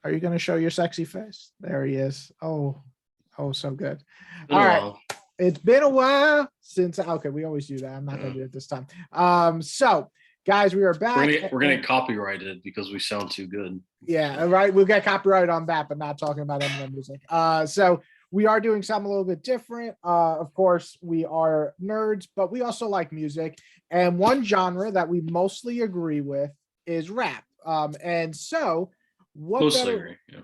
Are you going to show your sexy face? There he is. Oh, so good. Been All a right. while. It's been a while since. Okay, we always do that. I'm not going to do it this time. So guys, we are back. We're gonna get copyrighted because we sound too good. Yeah, right. We'll get copyright on that, but not talking about Eminem music. So we are doing something a little bit different. Of course, we are nerds, but we also like music. And one genre that we mostly agree with is rap. And so what Mostly better, agree.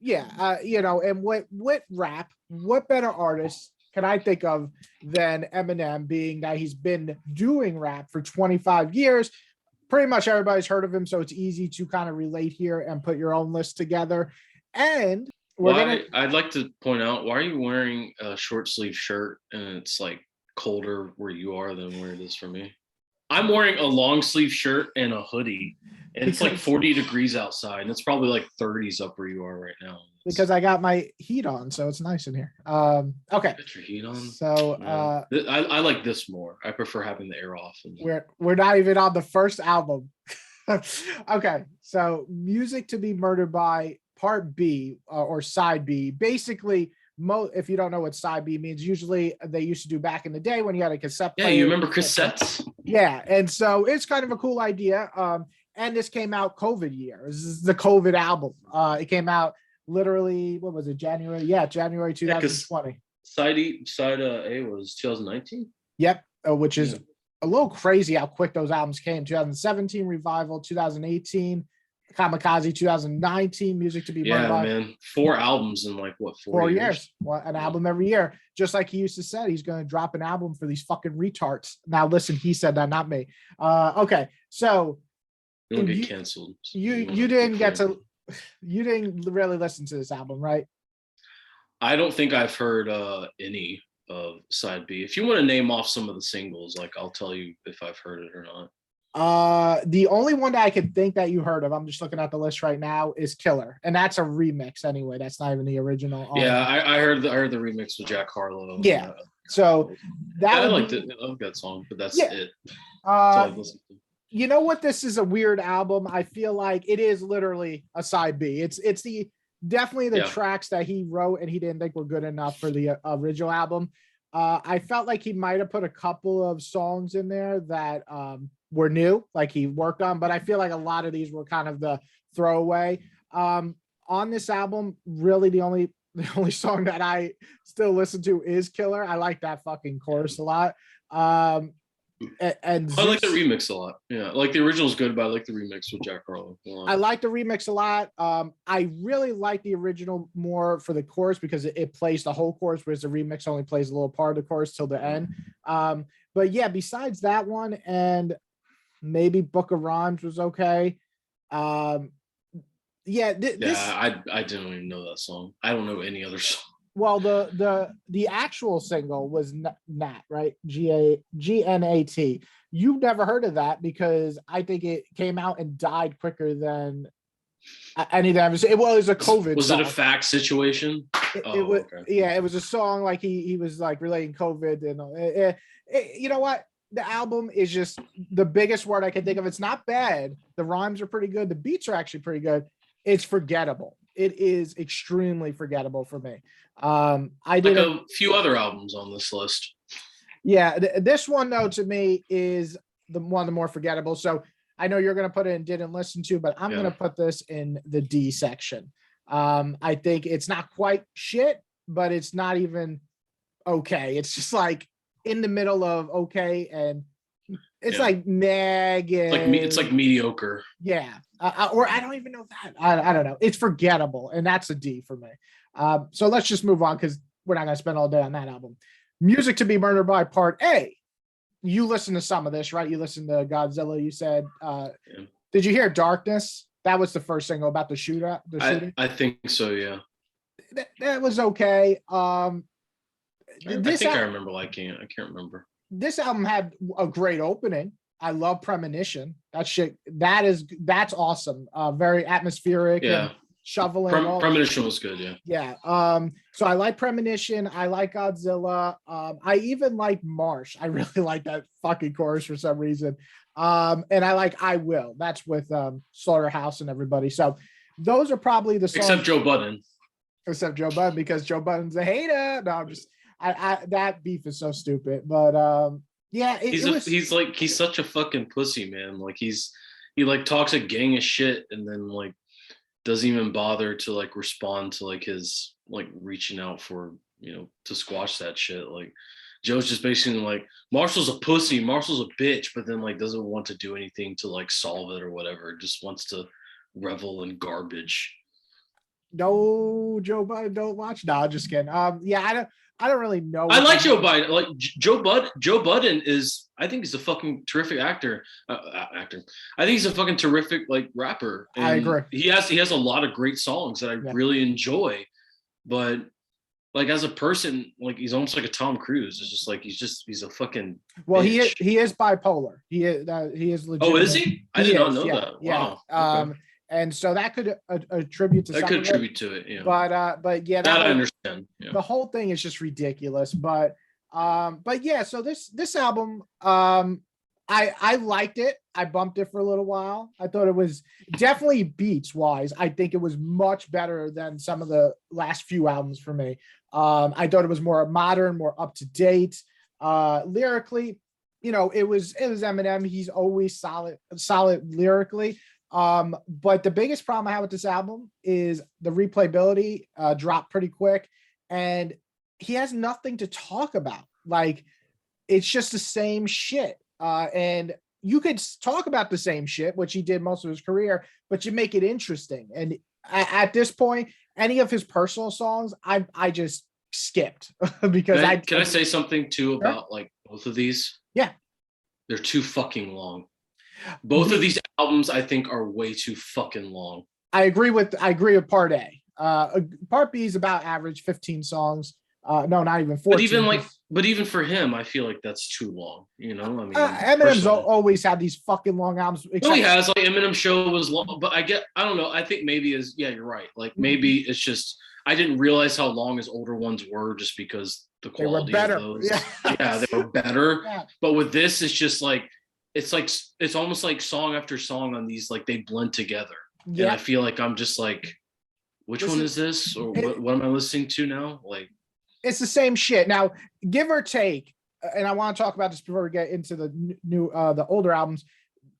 Yeah. and what rap, what better artist can I think of than Eminem, being that he's been doing rap for 25 years? Pretty much everybody's heard of him, so it's easy to kind of relate here and put your own list together. And I'd like to point out, why are you wearing a short sleeve shirt and it's like colder where you are than where it is for me? I'm wearing a long sleeve shirt and a hoodie, and it's like 40 degrees outside, and it's probably like 30s up where you are right now. Because I got my heat on, so it's nice in here. Okay. Get your heat on. So I like this more. I prefer having the air off. We're not even on the first album. Okay, so Music to Be Murdered By Part B, or Side B. Basically, if you don't know what Side B means, usually they used to do back in the day when you had a cassette player. Yeah, you remember cassettes? Yeah, and so it's kind of a cool idea. And this came out COVID year. This is the COVID album. It came out literally, what was it, January? Yeah, January 2020. Side A was 2019. Yep, which is a little crazy how quick those albums came. 2017 Revival, 2018 Kamikaze, 2019 Music to Be Murdered By. Yeah, man, 4 albums in like what, 4 years? Well, an album every year. Just like he used to say, he's going to drop an album for these fucking retards. Now listen, he said that, not me. Okay, so you'll get canceled. You didn't really listen to this album, right? I don't think I've heard any of Side B. If you want to name off some of the singles, like, I'll tell you if I've heard it or not. The only one that I can think that you heard of, I'm just looking at the list right now, is Killer, and that's a remix anyway. That's not even the original. Yeah, I heard the remix with Jack Harlow. Yeah, so I liked it. I love that song, but that's it. That's all I've listened to. You know what? This is a weird album. I feel like it is literally a side B. It's definitely the tracks that he wrote and he didn't think were good enough for the original album. I felt like he might have put a couple of songs in there that were new, like he worked on, but I feel like a lot of these were kind of the throwaway. On this album, really the only song that I still listen to is Killer. I like that fucking chorus a lot. And I like the remix a lot. Yeah, like the original is good, but I like the remix with Jack Harlow. I like the remix a lot. I really like the original more for the chorus because it plays the whole chorus, whereas the remix only plays a little part of the chorus till the end. But yeah, besides that one, and maybe Book of Rhymes was okay. I didn't even know that song. I don't know any other song. Well, the actual single was Nat, right? GNAT. You've never heard of that because I think it came out and died quicker than any of them. It was a COVID Was song. it a fact situation? It was, okay. Yeah, it was a song like he was like relating COVID and you know what? The album is just the biggest word I can think of. It's not bad. The rhymes are pretty good. The beats are actually pretty good. It's forgettable. It is extremely forgettable for me. I did a few other albums on this list. Yeah, this one though to me is one of the more forgettable. So I know you're going to put it in didn't listen to, but I'm going to put this in the D section. I think it's not quite shit, but it's not even okay. It's just like in the middle of okay, and it's like nag. It's like mediocre. Yeah. Or I don't even know that. I don't know. It's forgettable, and that's a D for me. So let's just move on because we're not going to spend all day on that album. Music to Be Murdered By Part A. You listened to some of this, right? You listened to Godzilla. You said, did you hear Darkness? That was the first single about the shooting. I think so. Yeah. That was okay. I remember liking it. I can't remember. This album had a great opening. I love Premonition. That's awesome. Very atmospheric. Yeah. Shoveling. Premonition was good. Yeah. Yeah. So I like Premonition. I like Godzilla. I even like Marsh. I really like that fucking chorus for some reason. And I like I Will. That's with Slaughterhouse and everybody. So those are probably the songs. Except Joe Budden. Except Joe Budden, because Joe Budden's a hater. No, I'm just I that beef is so stupid. But yeah, he's such a fucking pussy, man. Like he like talks a gang of shit and then like doesn't even bother to like respond to like his like reaching out for, to squash that shit. Like Joe's just basically like, Marshall's a pussy, Marshall's a bitch, but then like doesn't want to do anything to like solve it or whatever. Just wants to revel in garbage. No, Joe Budden, don't watch. No, just kidding. Yeah, I don't really know. I like Joe Budden. Like Joe Budden is, I think he's a fucking terrific actor. I think he's a fucking terrific like rapper. And I agree. He has a lot of great songs that I really enjoy, but like as a person, like he's almost like a Tom Cruise. It's just like he's a fucking. Well, bitch. he is bipolar. He is legit. Oh, is he? I did not know that. Yeah. Wow. Okay. And so that could attribute to that could attribute to it. Yeah. But yeah, that I understand. Yeah. The whole thing is just ridiculous. But yeah. So this album, I liked it. I bumped it for a little while. I thought it was definitely beats wise. I think it was much better than some of the last few albums for me. I thought it was more modern, more up to date. Lyrically, it was Eminem. He's always solid lyrically. But the biggest problem I have with this album is the replayability dropped pretty quick, and he has nothing to talk about. Like, it's just the same shit. And you could talk about the same shit, which he did most of his career, but you make it interesting. And at this point, any of his personal songs, I just skipped because can I say something too about like both of these? Yeah, they're too fucking long. Both of these albums, I think, are way too fucking long. I agree with part A. Part B is about average 15 songs. No, not even 14. But even for him, I feel like that's too long. I mean, Eminem's always had these fucking long albums. No, he has. Like Eminem Show was long, but I don't know. I think maybe you're right. Like maybe it's just I didn't realize how long his older ones were, just because the quality of those. Yeah, they were better. Yeah. But with this, it's just like. It's almost like song after song on these, like they blend together. Yeah. And I feel like I'm just like, which one is this? Or what am I listening to now? Like, it's the same shit. Now, give or take, and I want to talk about this before we get into the new, the older albums.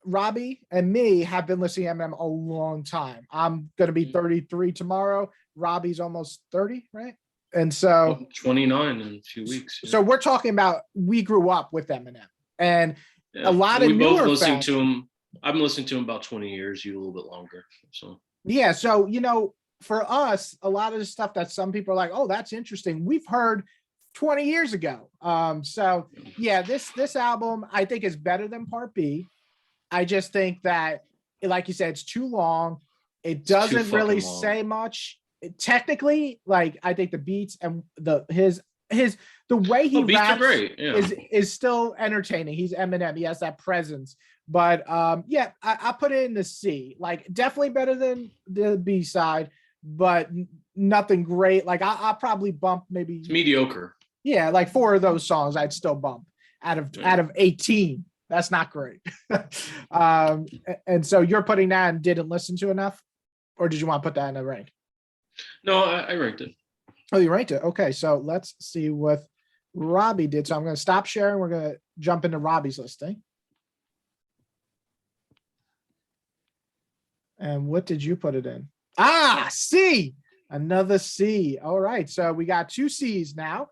Robbie and me have been listening to Eminem a long time. I'm going to be 33 tomorrow. Robbie's almost 30, right? And so 29 in a few weeks. Yeah. So we're talking about, we grew up with Eminem, and a lot of newer both listening to him. I've been listening to him about 20 years, you a little bit longer. So yeah, so for us, a lot of the stuff that some people are like, oh, that's interesting, we've heard 20 years ago. So yeah, this album I think is better than Part B. I just think that, like you said, it's too long. It doesn't really say much. Technically, like I think the beats and the way he raps is still entertaining. He's Eminem. He has that presence. But yeah, I put it in the C. Like definitely better than the B side, but nothing great. Like I'll probably bump maybe. It's mediocre. Yeah, like 4 of those songs I'd still bump out of 18. That's not great. And so you're putting that and didn't listen to enough, or did you want to put that in a rank? No, I ranked it. Oh, you ranked it. Okay, so let's see what Robbie did. So I'm going to stop sharing. We're going to jump into Robbie's listing. And what did you put it in? C. Another C. All right. So we got 2 C's now.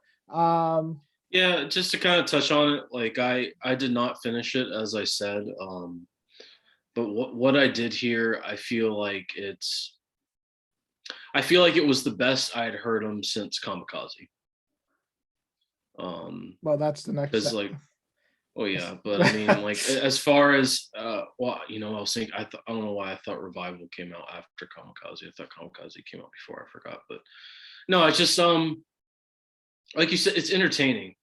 Yeah, just to kind of touch on it, like I did not finish it, as I said. But what I did here, I feel like it was the best I had heard him since Kamikaze. Well, that's the next step. Like, oh yeah, but I mean, like as far as I was thinking, I don't know why I thought Revival came out after Kamikaze. I thought Kamikaze came out before. I forgot, but no, it's just like you said, it's entertaining.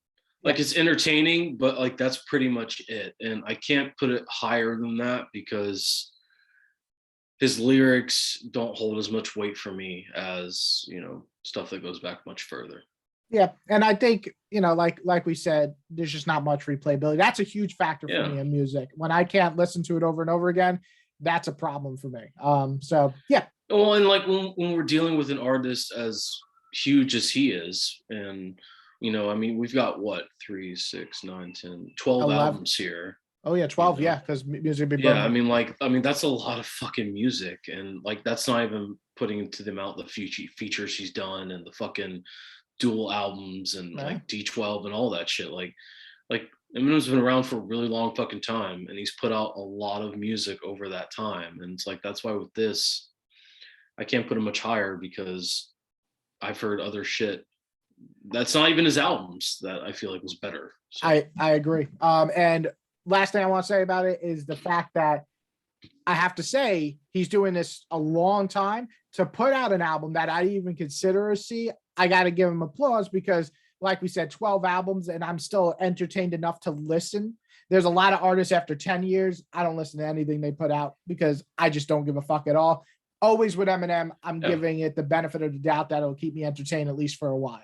Like it's entertaining, but like that's pretty much it. And I can't put it higher than that because his lyrics don't hold as much weight for me as, stuff that goes back much further. Yeah. And I think, like we said, there's just not much replayability. That's a huge factor for me in music. When I can't listen to it over and over again, that's a problem for me. So yeah. Well, and like when we're dealing with an artist as huge as he is, and I mean, we've got what 3, 6, 9, 10, 12 11. albums here. Oh yeah, 12. Yeah, because music be yeah. I mean, that's a lot of fucking music, and like that's not even putting into the amount the features he's done and the fucking dual albums and like D12 and all that shit. Like Eminem's been around for a really long fucking time, and he's put out a lot of music over that time, and it's like that's why with this, I can't put him much higher because I've heard other shit that's not even his albums that I feel like was better. So. I agree. And last thing I want to say about it is the fact that I have to say he's doing this a long time to put out an album that I even consider a C. I got to give him applause because, like we said, 12 albums, and I'm still entertained enough to listen. There's a lot of artists after 10 years, I don't listen to anything they put out because I just don't give a fuck at all. Always with Eminem, I'm giving it the benefit of the doubt that it'll keep me entertained at least for a while.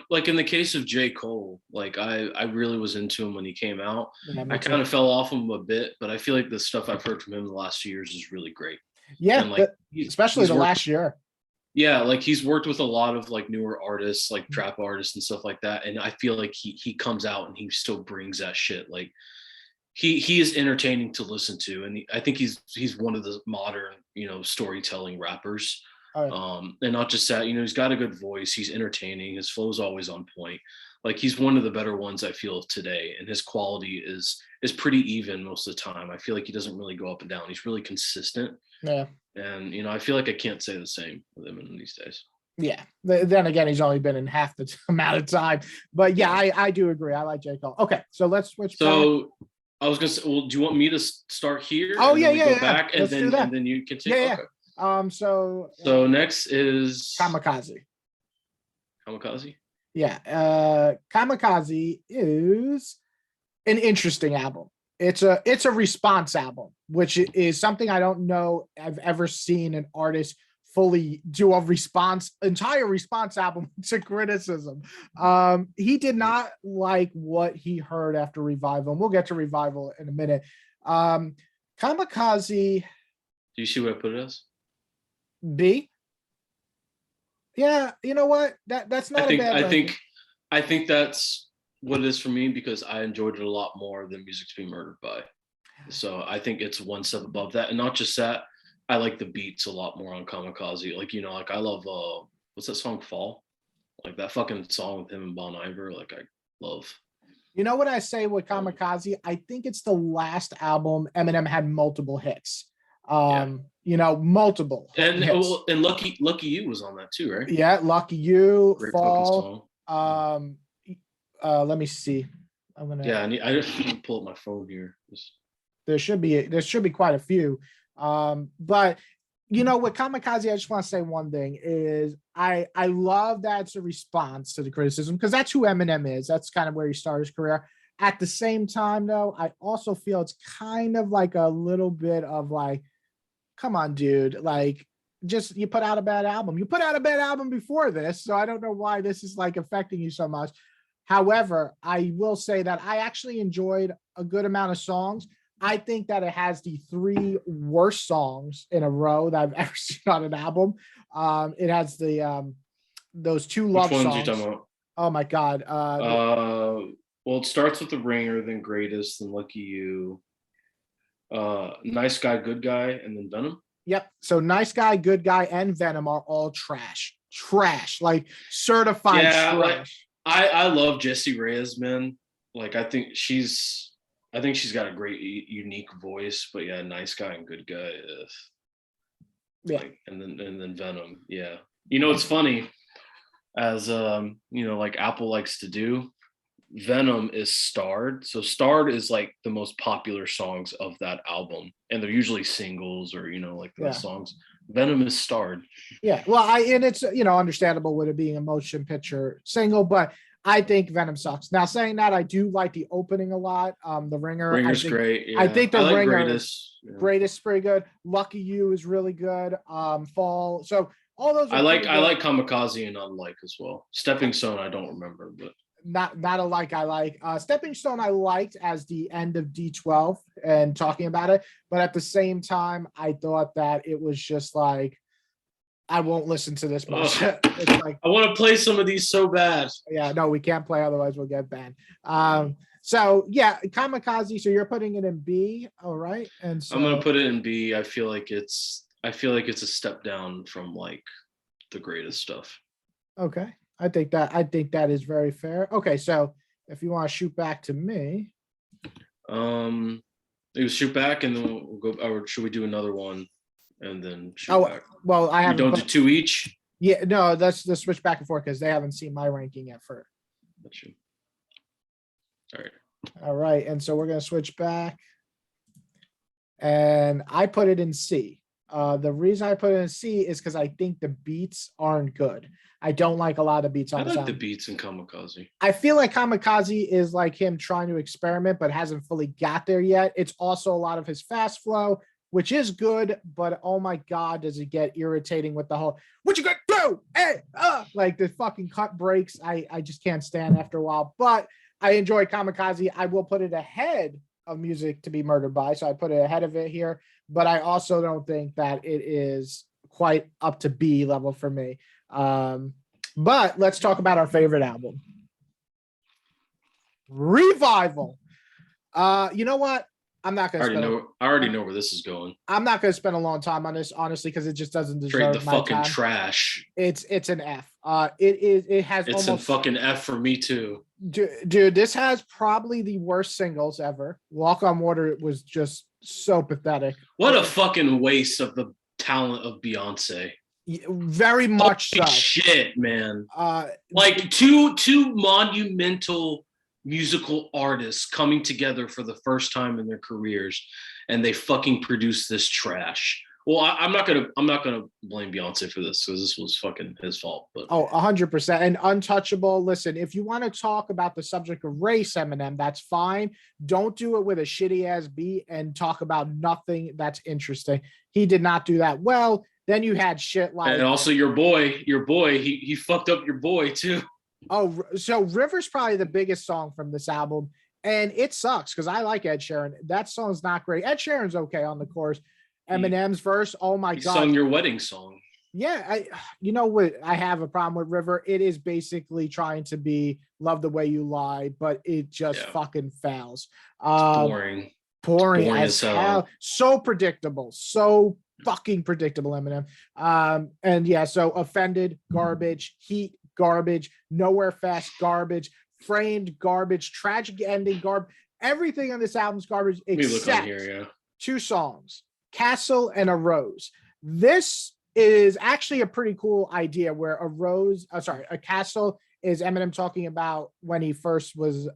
Like in the case of J. Cole, like I really was into him when he came out. Yeah, I kind of fell off him a bit, but I feel like the stuff I've heard from him the last few years is really great. Yeah, and like especially the last year. Yeah, like he's worked with a lot of like newer artists, like trap artists and stuff like that. And I feel like he comes out and he still brings that shit. Like he is entertaining to listen to, and I think he's one of the modern storytelling rappers. And not just that, he's got a good voice, he's entertaining, his flow's always on point. Like he's one of the better ones I feel today, and his quality is pretty even most of the time. I feel like he doesn't really go up and down. He's really consistent. Yeah. And I feel like I can't say the same with him in these days. Yeah. Then again, he's only been in half the amount of time. But yeah, I do agree. I like J. Cole. Okay, so let's switch. So I was gonna say, well, do you want me to start here? Oh yeah, go back and then you continue. Yeah. Okay. So next is Kamikaze. Kamikaze? Yeah. Kamikaze is an interesting album. It's a response album, which is something I don't know I've ever seen an artist fully do a entire response album to criticism. He did not like what he heard after Revival, and we'll get to Revival in a minute. Kamikaze. Do you see what I put it as? B. Yeah, you know what? That's not a bad. I think that's what it is for me, because I enjoyed it a lot more than Music to Be Murdered By. So I think it's one step above that, and not just that. I like the beats a lot more on Kamikaze. Like like I love what's that song, Fall? Like that fucking song with him and Bon Iver. Like I love. You know what I say with Kamikaze? I think it's the last album Eminem had multiple hits. Multiple. And hits. And Lucky You was on that too, right? Yeah, Lucky You, Great Fall. Let me see. I'm gonna. Yeah, I just pull up my phone here. There should be quite a few. But with Kamikaze, I just want to say one thing is I love that it's a response to the criticism, because that's who Eminem is. That's kind of where he started his career. At the same time, though, I also feel it's kind of like a little bit of like, come on, dude, like just you put out a bad album. You put out a bad album before this, so I don't know why this is like affecting you so much. However, I will say that I actually enjoyed a good amount of songs. I think that it has the 3 worst songs in a row that I've ever seen on an album. It has those 2 love songs. Which ones are you talking about? Oh my God. Well, it starts with The Ringer, then Greatest, then Lucky You, Nice Guy, Good Guy, and then Venom. Yep. So Nice Guy, Good Guy, and Venom are all trash, like certified trash. I love Jessie Reyez, man. Like I think she's got a great, unique voice. But yeah, Nice Guy and Good Guy. Yeah. Like, and then Venom. Yeah. It's funny, as like Apple likes to do. Venom is starred. So starred is like the most popular songs of that album, and they're usually singles or like the songs. Venom is starred. Yeah, well, and it's understandable with it being a motion picture single, but I think Venom sucks. Now, saying that, I do like the opening a lot. The Ringer. Ringer's great. Yeah. I think the like Ringer Greatest is pretty good. Lucky You is really good. Fall. So all those. I like Kamikaze and Unlike as well. Stepping Stone, I don't remember, but not a like I like. Stepping Stone I liked as the end of D12 and talking about it, but at the same time, I thought that it was just like I won't listen to this much. It's like I want to play some of these so bad. Yeah, no, we can't play, otherwise we'll get banned. So yeah, Kamikaze. So you're putting it in B, all right? And so I'm gonna put it in B. I feel like it's a step down from like the greatest stuff. Okay. I think that is very fair. Okay, so if you want to shoot back to me. It was shoot back and then we'll go, or should we do another one and then shoot back? Well, I have. We don't do two each? Yeah, no, let's switch back and forth because they haven't seen my ranking yet for. That's true. All right. All right, and so we're gonna switch back. And I put it in C. The reason I put it in C is because I think the beats aren't good. I don't like a lot of beats on I the like sound. the beats in Kamikaze. I feel like Kamikaze is like him trying to experiment, but hasn't fully got there yet. It's also a lot of his fast flow, which is good, but oh my God, does it get irritating with the whole, what you gonna do? Hey, like the fucking cut breaks. I just can't stand after a while, but I enjoy Kamikaze. I will put it ahead of Music to Be Murdered By. So I put it ahead of it here, but I also don't think that it is quite up to B level for me. But let's talk about our favorite album. Revival. You know what? I'm not gonna I already know where this is going. I'm not gonna spend a long time on this, honestly, because it just doesn't deserve Trade the my fucking time. trash. It's an F. It has it's almost a fucking F for me too. Dude, this has probably the worst singles ever. Walk on Water was just so pathetic. What a fucking waste of the talent of Beyonce. Very much Holy so. Shit, man. Like two monumental musical artists coming together for the first time in their careers, and they fucking produce this trash. Well, I'm not gonna blame Beyonce for this because this was fucking his fault. But 100%. And Untouchable. Listen, if you want to talk about the subject of race, Eminem, that's fine. Don't do it with a shitty ass beat and talk about nothing that's interesting. He did not do that well. Then you had shit like, and also your boy, he fucked up your boy too. Oh, so River's probably the biggest song from this album, and it sucks because I like Ed Sheeran. That song's not great. Ed Sheeran's okay on the chorus. Eminem's verse, oh my God. He sung your wedding song. Yeah, you know what? I have a problem with River. It is basically trying to be Love the Way You Lie, but it just fucking fails. Boring as hell. So predictable. So fucking predictable, Eminem. And yeah, so Offended, garbage. Heat, garbage. Nowhere Fast, garbage. Framed, garbage. Tragic Ending, garbage. Everything on this album's garbage except two songs, Castle and A Rose. This is actually a pretty cool idea where a castle is Eminem talking about when he first was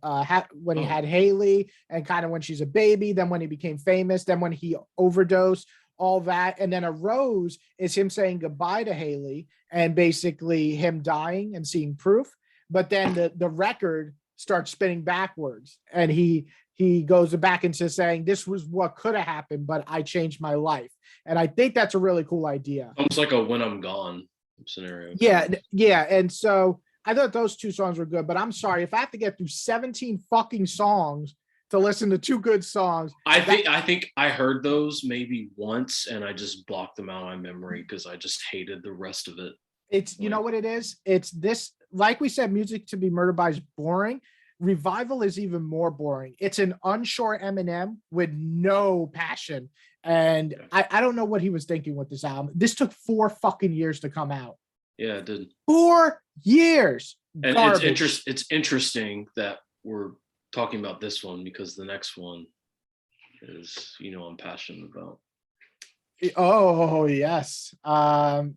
when he had Haley and kind of when she's a baby, then when he became famous, then when he overdosed, all that. And then A Rose is him saying goodbye to Haley and basically him dying and seeing proof. But then the record starts spinning backwards and he goes back into saying this was what could have happened, but I changed my life. And I think that's a really cool idea. Almost like a When I'm Gone scenario. Yeah. And so I thought those two songs were good, but I'm sorry if I have to get through 17 fucking songs to listen to two good songs. I think I heard those maybe once and I just blocked them out of my memory because I just hated the rest of it. It's, you know what it is? It's this, like we said, Music to Be Murdered By is boring. Revival is even more boring. It's an unsure Eminem with no passion. And I don't know what he was thinking with this album. This took 4 fucking years to come out. Yeah, it did. 4 years. And it's interesting that we're talking about this one because the next one is, I'm passionate about. Oh, yes.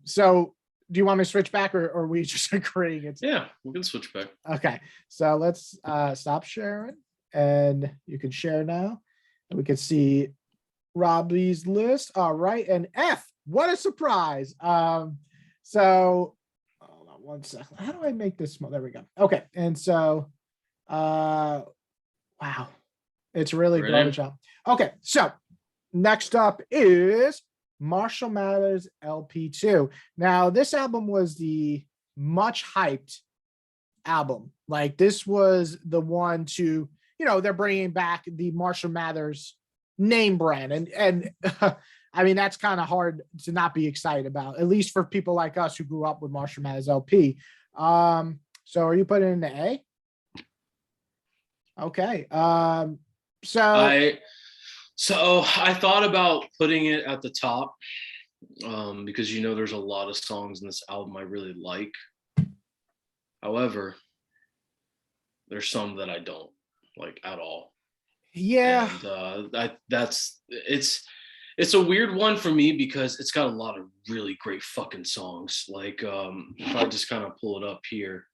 So do you want me to switch back or are we just agreeing? Yeah, we can switch back. Okay. So let's stop sharing and you can share now. And we can see Robbie's list. All right. And F, what a surprise. So hold on one second. How do I make this small? There we go. Okay. And so wow. It's really garbage up. Okay. So next up is Marshall Mathers LP2. Now, this album was the much hyped album. Like this was the one to, they're bringing back the Marshall Mathers name brand. And I mean, that's kind of hard to not be excited about, at least for people like us who grew up with Marshall Mathers LP. So are you putting it in the A? Okay. So I thought about putting it at the top because there's a lot of songs in this album I really like. However, there's some that I don't like at all. Yeah. And it's a weird one for me because it's got a lot of really great fucking songs. Like if I just kind of pull it up here.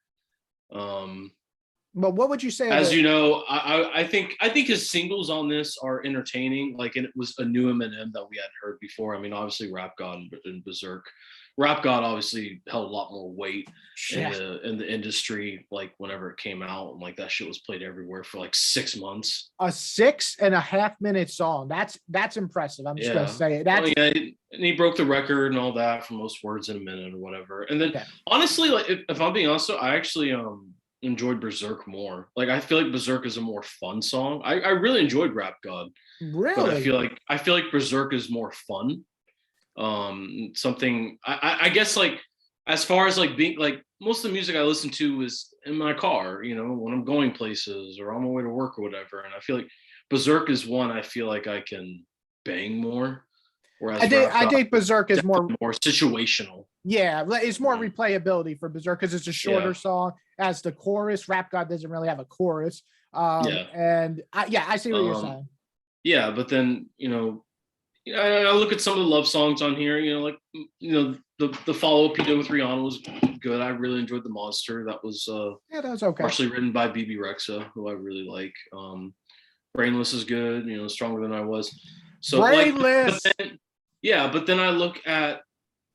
But what would you say? As you know, I think his singles on this are entertaining. Like, and it was a new Eminem that we hadn't heard before. I mean, obviously, Rap God and Berserk. Rap God obviously held a lot more weight in the industry. Like whenever it came out, and like that shit was played everywhere for like 6 months. A 6.5 minute song. That's impressive. I'm just gonna say it. That's and he broke the record and all that for most words in a minute or whatever. And then honestly, like if I'm being honest, I actually enjoyed Berserk more. Like I feel like Berserk is a more fun song. I really enjoyed Rap God. Really? But I feel like Berserk is more fun. Something I guess like as far as like being like most of the music I listen to is in my car, when I'm going places or on my way to work or whatever. And I feel like Berserk is one I feel like I can bang more. Whereas I think Berserk is more situational. Yeah, it's more replayability for Berserk because it's a shorter song. As the chorus, Rap God doesn't really have a chorus. And I see what you're saying. Yeah, but then I look at some of the love songs on here. The follow-up he did with Rihanna was good. I really enjoyed The Monster. That was that was okay. Partially written by BB Rexa, who I really like. Brainless is good. Stronger Than I Was. So Brainless. But then I look at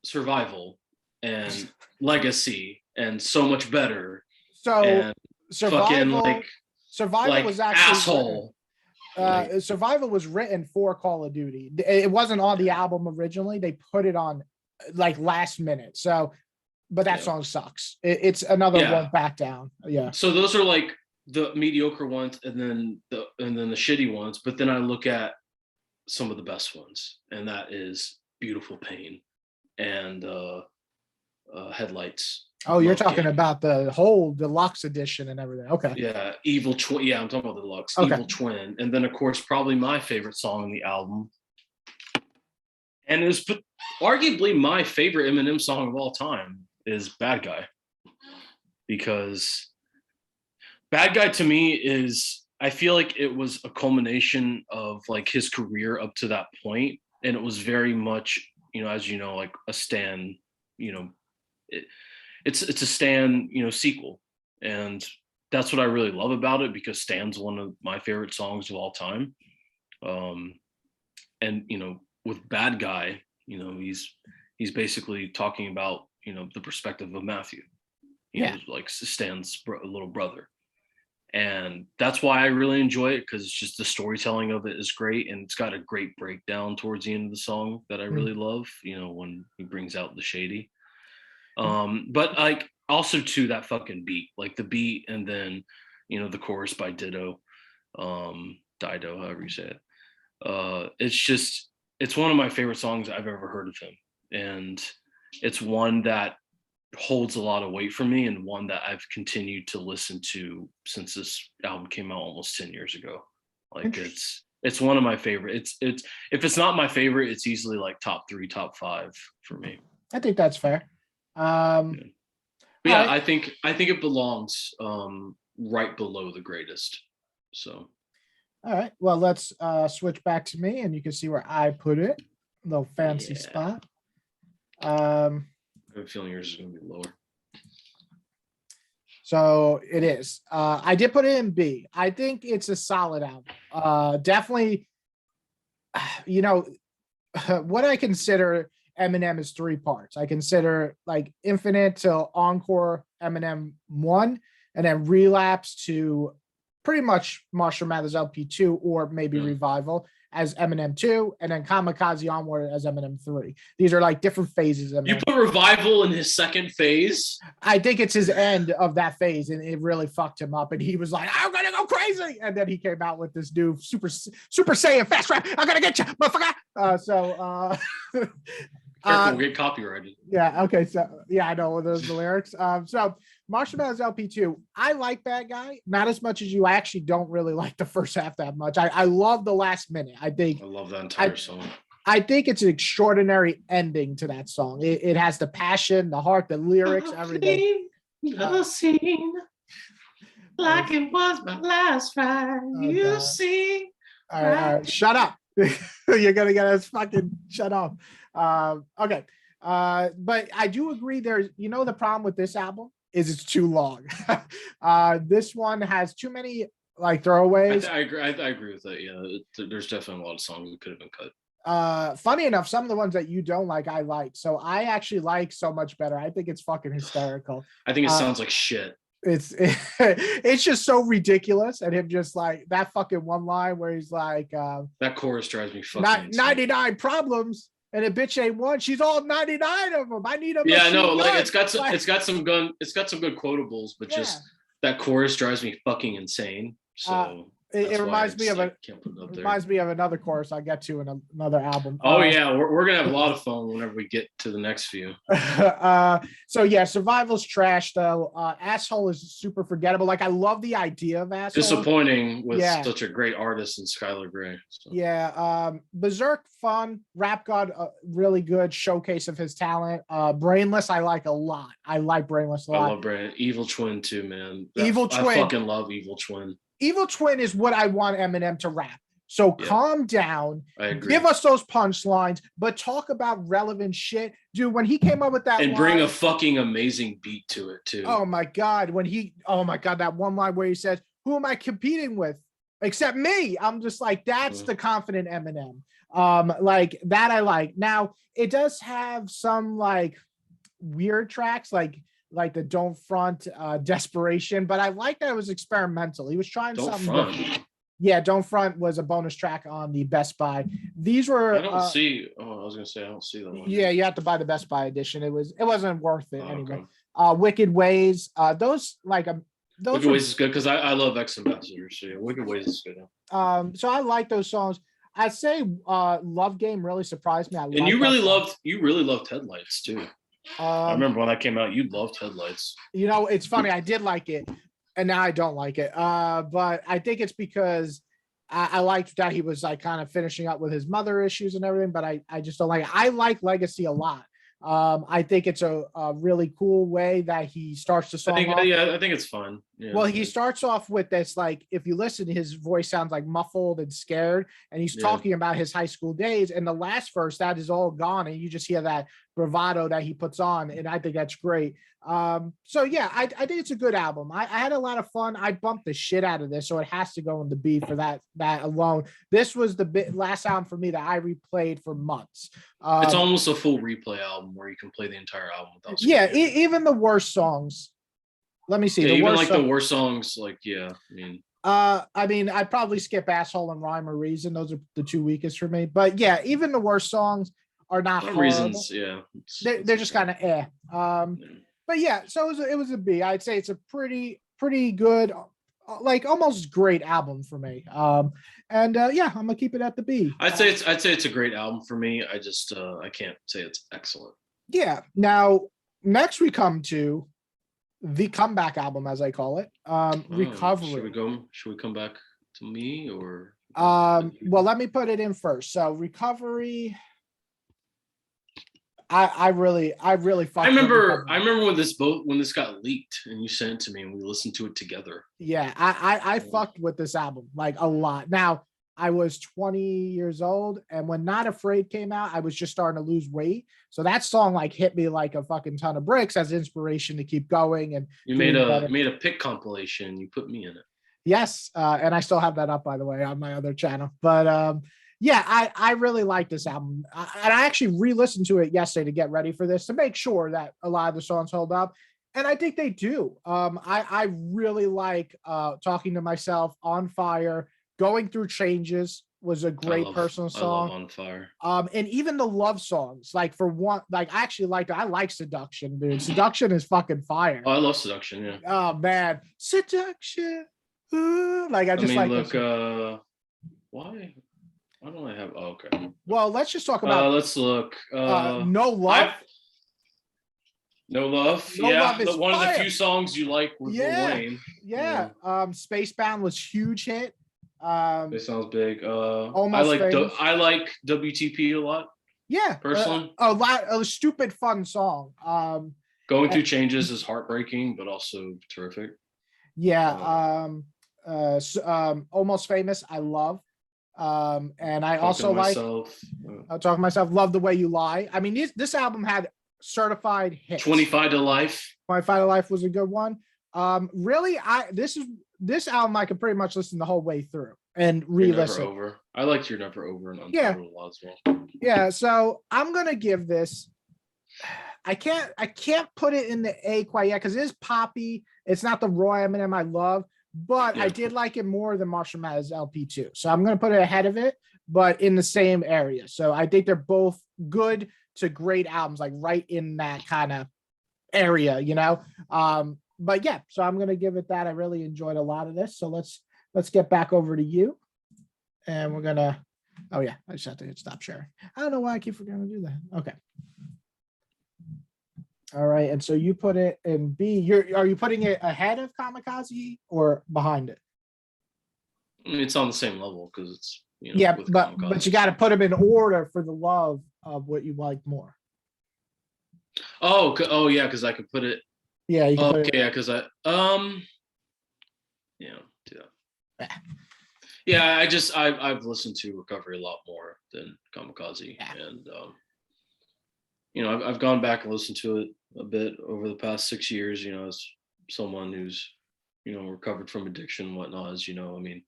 Survival and Legacy and So Much Better. So Survival was actually asshole. Survival was written for Call of Duty. It wasn't on the album originally. They put it on like last minute. So, but that song sucks. It's another one back down. Yeah. So those are like the mediocre ones, and then the shitty ones. But then I look at some of the best ones, and that is Beautiful Pain and Headlights. Oh, you're talking about the whole deluxe edition and everything. Okay. Yeah, Evil Twin. Yeah, I'm talking about the deluxe. Okay. Evil Twin, and then of course probably my favorite song on the album, and it was arguably my favorite Eminem song of all time is Bad Guy, because Bad Guy to me is, I feel like it was a culmination of like his career up to that point, and it was very much as like a Stan, it's a Stan, sequel. And that's what I really love about it, because Stan's one of my favorite songs of all time. And, with Bad Guy, he's basically talking about, the perspective of Matthew, like Stan's little brother. And that's why I really enjoy it, because it's just the storytelling of it is great. And it's got a great breakdown towards the end of the song that I really love, when he brings out the Shady. But like also to that fucking beat, like the beat, and then the chorus by Dido, however you say it. It's one of my favorite songs I've ever heard of him, and it's one that holds a lot of weight for me, and one that I've continued to listen to since this album came out almost 10 years ago. Like it's one of my favorite. It's if it's not my favorite, it's easily like top 3, top 5 for me. I think that's fair. I think it belongs right below the greatest. So all right, well, let's switch back to me, and you can see where I put it. A little fancy spot. I have a feeling yours is going to be lower. So it is. I did put it in B. I think it's a solid album. Definitely, what I consider Eminem is 3 parts. I consider like Infinite till Encore, Eminem 1, and then Relapse to pretty much Marshall Mathers LP2, or maybe Revival. as Eminem 2, and then Kamikaze onward as Eminem 3. These are like different phases of You put Revival in his second phase? I think it's his end of that phase, and it really fucked him up. And he was like, I'm gonna go crazy. And then he came out with this new Super Saiyan fast rap. I'm gonna get you, motherfucker. Careful, we'll get copyrighted. Yeah, okay. So yeah, I know those the lyrics. So Marshall Mathers LP2, I like Bad Guy, not as much as you. I actually don't really like the first half that much. I love the last minute. I love that entire song. I think it's an extraordinary ending to that song. It has the passion, the heart, the lyrics, everything. Scene like it was my last ride. You see. All right. Shut up. You're gonna get us fucking shut up. Okay. But I do agree there's, the problem with this album is it's too long. This one has too many like throwaways. I agree with that. Yeah, there's definitely a lot of songs that could have been cut. Funny enough, some of the ones that you don't like, I like. So I actually like So Much Better. I think it's fucking hysterical. I think it sounds like shit. It's just so ridiculous, and him just like that fucking one line where he's like, that chorus drives me fucking 99 problems. And a bitch ain't one. She's all 99 of them. I need a yeah, no, like it's got some good quotables, but just that chorus drives me fucking insane. So it reminds me of another chorus I'll get to in another album. Oh yeah, we're gonna have a lot of fun whenever we get to the next few. So yeah, Survival's trash though. Asshole is super forgettable. Like I love the idea of Asshole. Disappointing with such a great artist in Skylar Grey. So. Yeah, Berserk fun. Rap God really good showcase of his talent. Brainless I like a lot. I like Brainless a lot. I love Brainless. Evil Twin too, man. Evil Twin. I fucking love Evil Twin. Evil Twin is what I want Eminem to rap. So calm down, I agree. Give us those punchlines, but talk about relevant shit. Dude, when he came up with that and bring a fucking amazing beat to it too. Oh my God. That one line where he says, who am I competing with? Except me. I'm just like, that's the confident Eminem. Like that I like. Now, it does have some like weird tracks, like the Don't Front, Desperation, but I like that it was experimental. He was trying something different. Yeah, Don't Front was a bonus track on the Best Buy. These were I don't see that one. Yeah, you have to buy the Best Buy edition. It wasn't worth it anyway. Okay. Wicked Ways, those Wicked Ways is good because I love X Ambassador, so yeah, Wicked Ways is good. So I like those songs. I'd say Love Game really surprised me. And you really loved Headlights too. I remember when that came out, you loved Headlights. It's funny. I did like it, and now I don't like it. But I think it's because I liked that he was like kind of finishing up with his mother issues and everything. But I just don't like it. I like Legacy a lot. I think it's a really cool way that he starts the song off. I think it's fun. Yeah, well, he starts off with this, like, if you listen, his voice sounds like muffled and scared, and he's talking about his high school days. And the last verse, that is all gone, and you just hear that bravado that he puts on, and I think that's great. So yeah, I think it's a good album. I had a lot of fun. I bumped the shit out of this, so it has to go in the B for that alone. This was the last album for me that I replayed for months. It's almost a full replay album where you can play the entire album without. Yeah, even the worst songs. Let me see. Yeah, even like the worst songs, like I mean, I'd probably skip Asshole and Rhyme or Reason. Those are the two weakest for me. But yeah, even the worst songs are not horrible. Reasons. Yeah, they're just kind of But yeah, so it was a B. I'd say it's a pretty good, like almost great album for me. And yeah, I'm gonna keep it at the B. I'd say it's a great album for me. I just I can't say it's excellent. Yeah. Now next we come to the comeback album, as I call it, Recovery. Should we come back to me or? Well, let me put it in first. So Recovery. I really remember when this got leaked and you sent it to me and we listened to it together. Yeah, I fucked with this album like a lot. Now I was 20 years old, and when Not Afraid came out, I was just starting to lose weight. So that song like hit me like a fucking ton of bricks as inspiration to keep going. And you made a pick compilation. You put me in it. Yes, and I still have that up, by the way, on my other channel. But yeah, I really like this album. And I actually re-listened to it yesterday to get ready for this, to make sure that a lot of the songs hold up. And I think they do. I really like Talking to Myself, On Fire, Going Through Changes, was a great personal song. I love On Fire. And even the love songs, like for one, like I actually I like Seduction, dude. Seduction is fucking fire. Oh, I love Seduction, yeah. Oh man, Seduction. Ooh, like I just why don't I have okay. Well, let's just talk about let's look. No Love. No Love. No Love is one fire. of the few songs you like with Lil Wayne. Yeah. Spacebound was huge hit. It sounds big. Almost Famous. I like WTP a lot. Yeah. Personally. A stupid fun song. Going Through Changes is heartbreaking, but also terrific. Yeah. Almost Famous, I love. And I also like Talking Myself, Love the Way You Lie. I mean, this album had certified hits. 25 to Life. 25 to Life was a good one. Really, this album I could pretty much listen the whole way through and re-listen. Never Over. I liked You're Never Over and Untitled a lot as well. Yeah, so I'm gonna give this. I can't put it in the A quite yet because it is poppy. It's not the raw Eminem I love, but I did like it more than Marshall Mathers LP2. So I'm gonna put it ahead of it, but in the same area. So I think they're both good to great albums, like right in that kind of area, you know. But yeah, so I'm gonna give it that. I really enjoyed a lot of this. So let's get back over to you, and we're gonna. Oh yeah, I just have to hit stop sharing. I don't know why I keep forgetting to do that. Okay. All right, and so you put it in B. Are you putting it ahead of Kamikaze or behind it? It's on the same level because it's but you got to put them in order for the love of what you like more. Oh yeah, because I could put it. Yeah, you can put it. Yeah, because do that. Yeah, I've listened to Recovery a lot more than Kamikaze, and I've gone back and listened to it a bit over the past 6 years. As someone who's recovered from addiction and whatnot, I mean,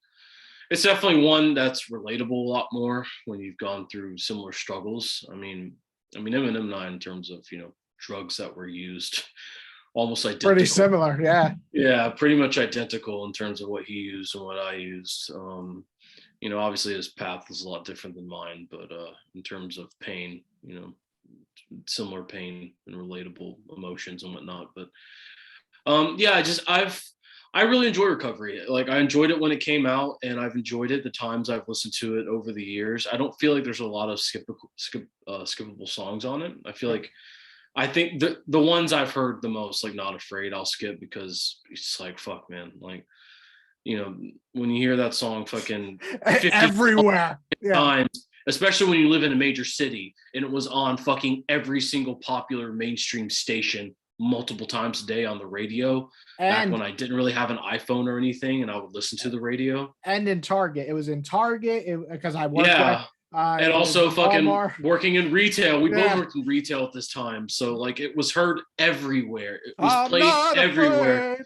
it's definitely one that's relatable a lot more when you've gone through similar struggles. I mean, Eminem and I, in terms of drugs that were used, almost identical. Pretty similar, yeah. Yeah, pretty much identical in terms of what he used and what I used. Obviously his path was a lot different than mine, but in terms of pain, similar pain and relatable emotions and whatnot. But I really enjoy Recovery. Like, I enjoyed it when it came out, and I've enjoyed it the times I've listened to it over the years. I don't feel like there's a lot of skippable songs on it. I think the ones I've heard the most, like Not Afraid, I'll skip because it's like, fuck, man. Like, when you hear that song fucking everywhere times, especially when you live in a major city and it was on fucking every single popular mainstream station multiple times a day on the radio, back when I didn't really have an iPhone or anything, and I would listen to the radio. And in Target. It was in Target because I worked there. And also fucking working in retail. We both worked in retail at this time. So like it was heard everywhere. It was played everywhere.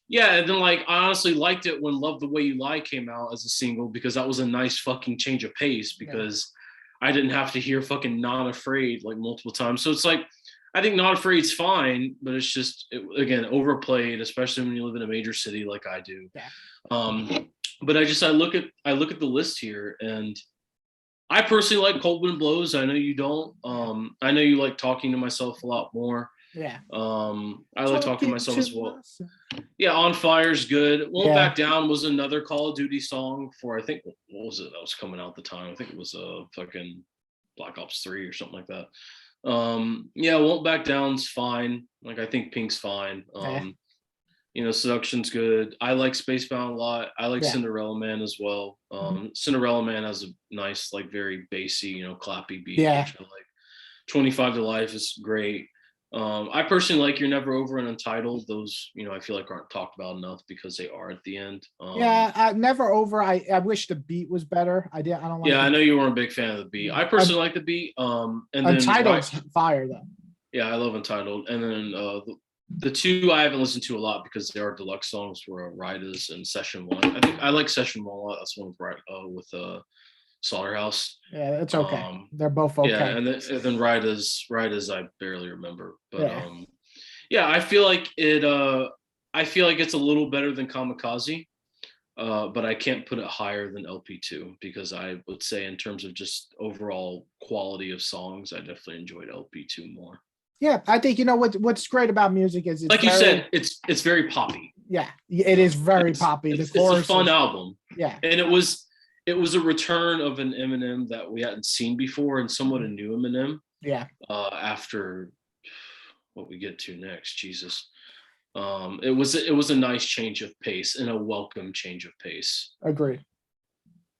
Yeah, and then like I honestly liked it when Love the Way You Lie came out as a single because that was a nice fucking change of pace because I didn't have to hear fucking Not Afraid like multiple times. So it's like I think Not Afraid's fine, but it's just again overplayed, especially when you live in a major city like I do. Yeah. But I look at the list here, and I personally like Cold Wind Blows. I know you don't. I know you like Talking to Myself a lot more. Yeah. I like Talking to Myself as well. Yeah, On Fire's good. Won't Back Down was another Call of Duty song for, I think, what was it that was coming out at the time? I think it was fucking Black Ops 3 or something like that. Won't Back Down's fine. Like, I think Pink's fine. Seduction's good. I like Spacebound a lot. I like Cinderella Man as well. Cinderella Man has a nice, like, very bassy, clappy beat. Yeah. Which I like. 25 to Life is great. I personally like You're Never Over and Untitled. Those, I feel like aren't talked about enough because they are at the end. Never Over. I wish the beat was better. I don't like. Yeah, I know you weren't a big fan of the beat. I personally like the beat. And Untitled's fire though. Yeah, I love Untitled. And then the two I haven't listened to a lot because they are deluxe songs were Riders and Session 1. I think I like Session 1 a lot. That's one with Slaughterhouse. Yeah, it's okay. They're both okay. Yeah, and then Riders I barely remember. But I feel like it's a little better than Kamikaze. but I can't put it higher than LP2 because I would say in terms of just overall quality of songs, I definitely enjoyed LP2 more. Yeah, I think what's great about music is it's like you said, it's very poppy. Yeah, it is very poppy. It's a fun album. Yeah, and it was a return of an Eminem that we hadn't seen before, and somewhat a new Eminem. Yeah. After what we get to next, Jesus. It was a nice change of pace and a welcome change of pace. Agree.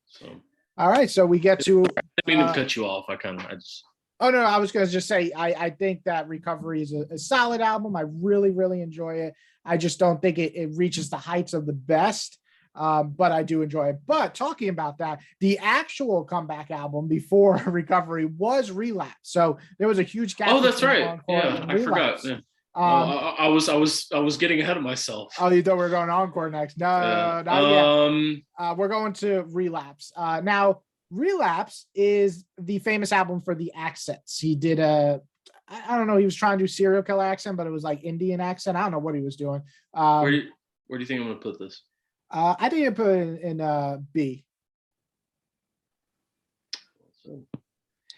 So. All right, so we get to. I didn't mean to cut you off. I just. Oh no, I was going to just say I think that Recovery is a solid album. I really, really enjoy it. I just don't think it reaches the heights of the best, but I do enjoy it. But talking about that, the actual comeback album before Recovery was Relapse. So there was a huge gap. Oh, that's right. Encore yeah, I forgot. Yeah. I was getting ahead of myself. Oh, you thought we were going to Encore next? No, not yet. We're going to Relapse. Now, Relapse is the famous album for the accents. He did I don't know, he was trying to do serial killer accent, but it was like Indian accent. I don't know what he was doing. Where do you think I'm going to put this? I think I put it in B.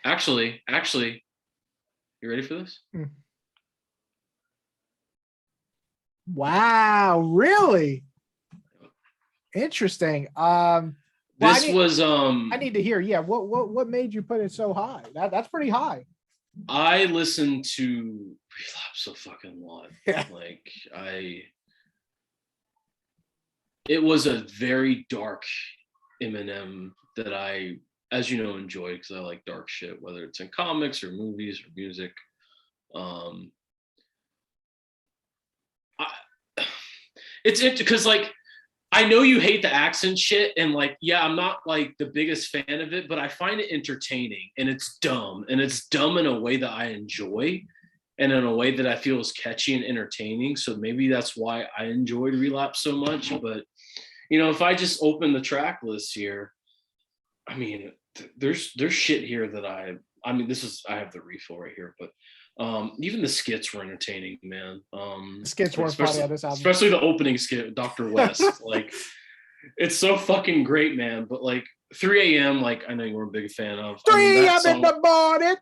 Actually, you ready for this? Wow, really? Interesting. This I need to hear. Yeah, what made you put it so high? That's pretty high. I listened to Relapse a fucking lot. Yeah. Like it was a very dark Eminem that I, as you know, enjoy because I like dark shit, whether it's in comics or movies or music. It's because like I know you hate the accent shit, and like, yeah, I'm not like the biggest fan of it, but I find it entertaining, and it's dumb in a way that I enjoy, and in a way that I feel is catchy and entertaining. So maybe that's why I enjoyed Relapse so much. But if I just open the track list here, I mean, there's shit here that I have the refill right here, but even the skits were entertaining, man. The skits were funny on this album, especially the opening skit, Dr. West. Like, it's so fucking great, man. But like 3 a.m., like I know you were a big fan of 3 a.m. in the morning.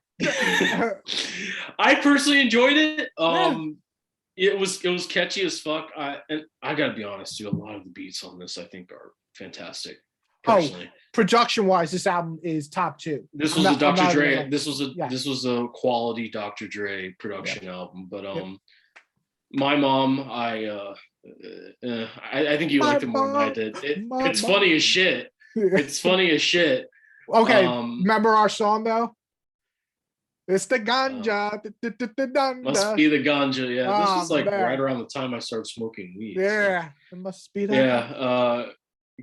I personally enjoyed it. It was catchy as fuck. And I gotta be honest, dude. A lot of the beats on this I think are fantastic. Personally. Production wise, this album is top 2. This was a Dr. Dre. This was a quality Dr. Dre production album. But my mom, I think you liked it more than I did. It's funny as shit. It's funny as shit. Okay, remember our song though? It's the ganja. Must be the ganja. Yeah, this was like right around the time I started smoking weed. Yeah, it must be that. Yeah.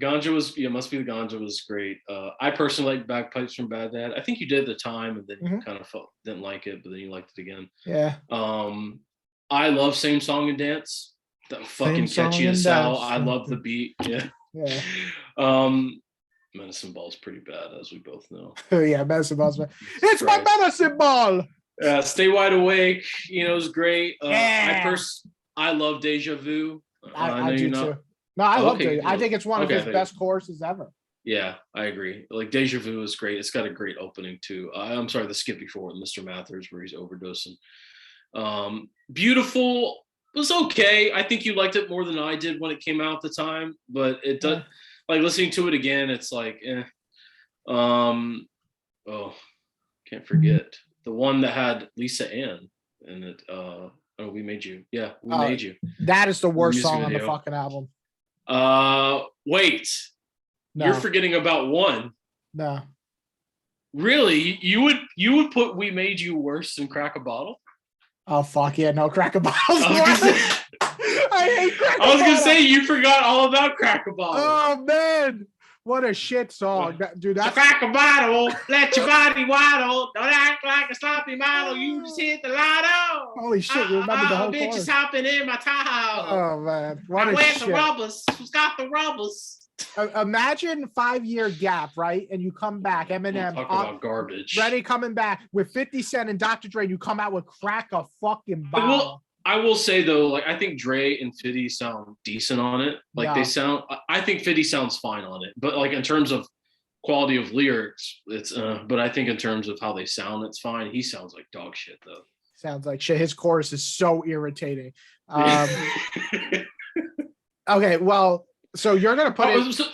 Ganja must be the ganja was great. I personally like Bagpipes from Bad Dad. I think you did at the time, and then you kind of didn't like it, but then you liked it again. Yeah. I love Same Song and Dance. That fucking catchy as hell. I love the beat. Yeah. Yeah. Medicine Ball's pretty bad, as we both know. Yeah, Medicine Ball's bad. It's my medicine ball. Stay Wide Awake. Is great. I love Deja Vu. I do too. No, I love it. I think it's one of his best choruses ever. Yeah, I agree. Like Deja Vu is great. It's got a great opening too. I'm sorry, the skip before Mr. Mathers where he's overdosing. Beautiful was okay. I think you liked it more than I did when it came out at the time, but it does. Like listening to it again, it's like, can't forget the one that had Lisa Ann in it. We Made You. Yeah, We Made You. That is the worst song on the fucking album. Wait, no. You're forgetting about one. No. Really? You would put We Made You worse than Crack a Bottle? Oh fuck yeah, no, Crack a Bottle. I hate Crack a Bottle. I was gonna say you forgot all about Crack a Bottle. Oh man. What a shit song. Dude, that's Crack a bottle, let your body waddle. Don't act like a sloppy model. You just hit the lotto. Holy shit, you remember the whole bitch chorus. is hopping in my Tahoe. Oh man. What I wear the rubbers. Who's got the rubbers? Imagine 5-year gap, right? And you come back, Eminem. Talk about garbage. Ready coming back with 50 Cent and Dr. Dre. You come out with Crack a fucking Bottle. I will say though, like I think Dre and Fiddy sound decent on it. Like they sound. I think Fiddy sounds fine on it, but like in terms of quality of lyrics, it's. But I think in terms of how they sound, it's fine. He sounds like dog shit though. Sounds like shit. His chorus is so irritating. Okay, well, so you're gonna put it. So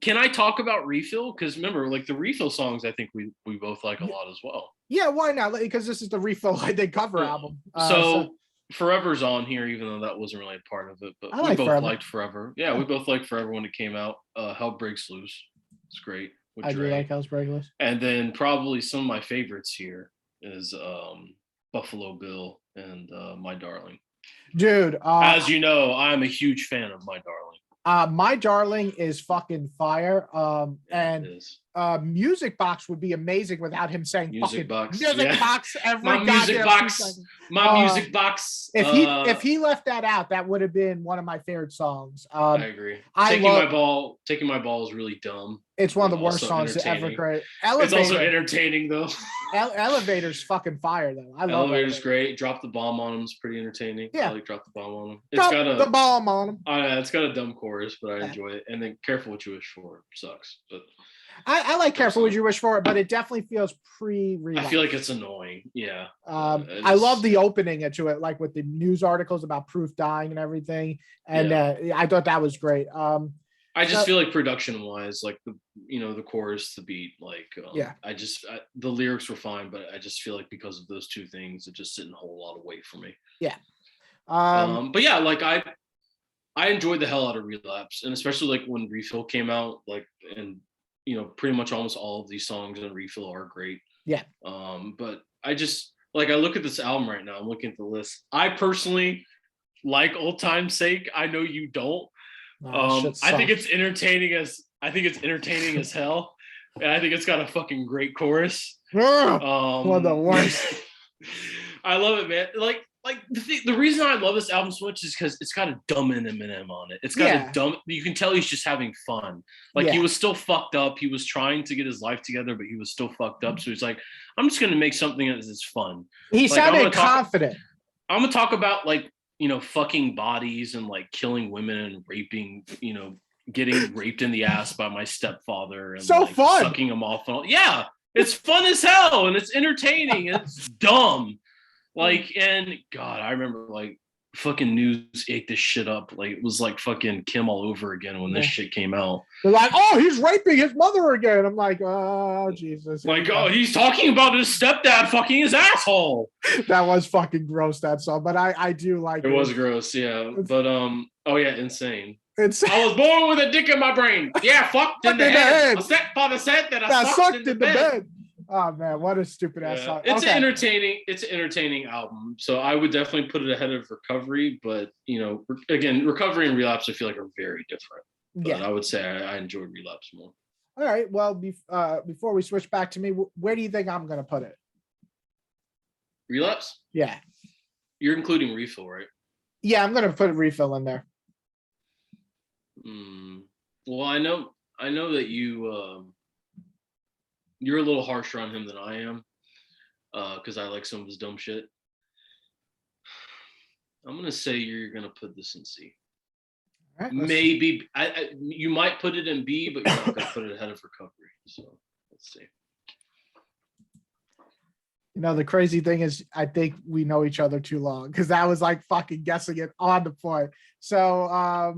can I talk about Refill? Because remember, like the Refill songs, I think we both like a lot as well. Yeah, why not? Because this is the Refill I think cover album. So Forever's on here, even though that wasn't really a part of it. But we both liked Forever. Yeah, we both liked Forever when it came out. Hell Breaks Loose. It's great. I do like Hell Breaks Loose. And then probably some of my favorites here is Buffalo Bill and My Darling. Dude, as you know, I'm a huge fan of My Darling. My Darling is fucking fire. And Music Box would be amazing without him saying Music Box. Music Box every my music box. My music box. If he left that out, that would have been one of my favorite songs. I agree. Taking my ball is really dumb. It's one of the worst songs ever created. It's also entertaining though. Elevator's fucking fire though. I love Elevator's great. Drop the Bomb on him is pretty entertaining. Yeah, I like Drop the Bomb on him. Drop the bomb on him. It's got a dumb chorus, but I enjoy it. And then Careful What You Wish For sucks, but I like Careful What You Wish For, but it definitely feels pre-Relapse. I feel like it's annoying. Yeah. I love the opening to it, like with the news articles about Proof dying and everything. And I thought that was great. I just feel like production-wise, like the chorus, the beat, like the lyrics were fine, but I just feel like because of those two things, it just didn't hold a lot of weight for me. Yeah. But yeah, like I enjoyed the hell out of Relapse, and especially like when Refill came out, like and pretty much almost all of these songs on Refill are great. Yeah. But I just like I look at this album right now. I'm looking at the list. I personally like Old Time's Sake. I know you don't. I think it's entertaining as hell, and I think it's got a fucking great chorus. One of the worst. I love it, man. Like the reason I love this album so much is because it's got a dumb Eminem on it. It's got a dumb. You can tell he's just having fun. Like he was still fucked up. He was trying to get his life together, but he was still fucked up. So he's like, I'm just gonna make something that is fun. He sounded confident. I'm gonna talk about like fucking bodies and like killing women and raping, getting raped in the ass by my stepfather and so fun. Sucking him off. Yeah, it's fun as hell and it's entertaining and it's dumb. Like, and God, I remember like fucking news ate this shit up. Like it was like fucking Kim all over again when this shit came out. They're like, oh, he's raping his mother again. I'm like, oh Jesus. Like, oh, he's talking about his stepdad fucking his asshole. That was fucking gross, that song, but I do like it. It was gross, yeah. But oh yeah, insane. I was born with a dick in my brain. Yeah, fucked in the head. My stepfather said that I sucked in the bed. Oh man, what a stupid ass song. It's an entertaining album. So I would definitely put it ahead of Recovery, but again, Recovery and Relapse I feel like are very different. But I would say I enjoyed Relapse more. All right. Well, before we switch back to me, where do you think I'm gonna put it? Relapse? Yeah. You're including Refill, right? Yeah, I'm gonna put Refill in there. Well, I know that you're a little harsher on him than I am, because I like some of his dumb shit. I'm gonna say you're gonna put this in C. All right, maybe you might put it in B, but you're not gonna put it ahead of Recovery. So let's see. The crazy thing is, I think we know each other too long because that was like fucking guessing it on the fly. So I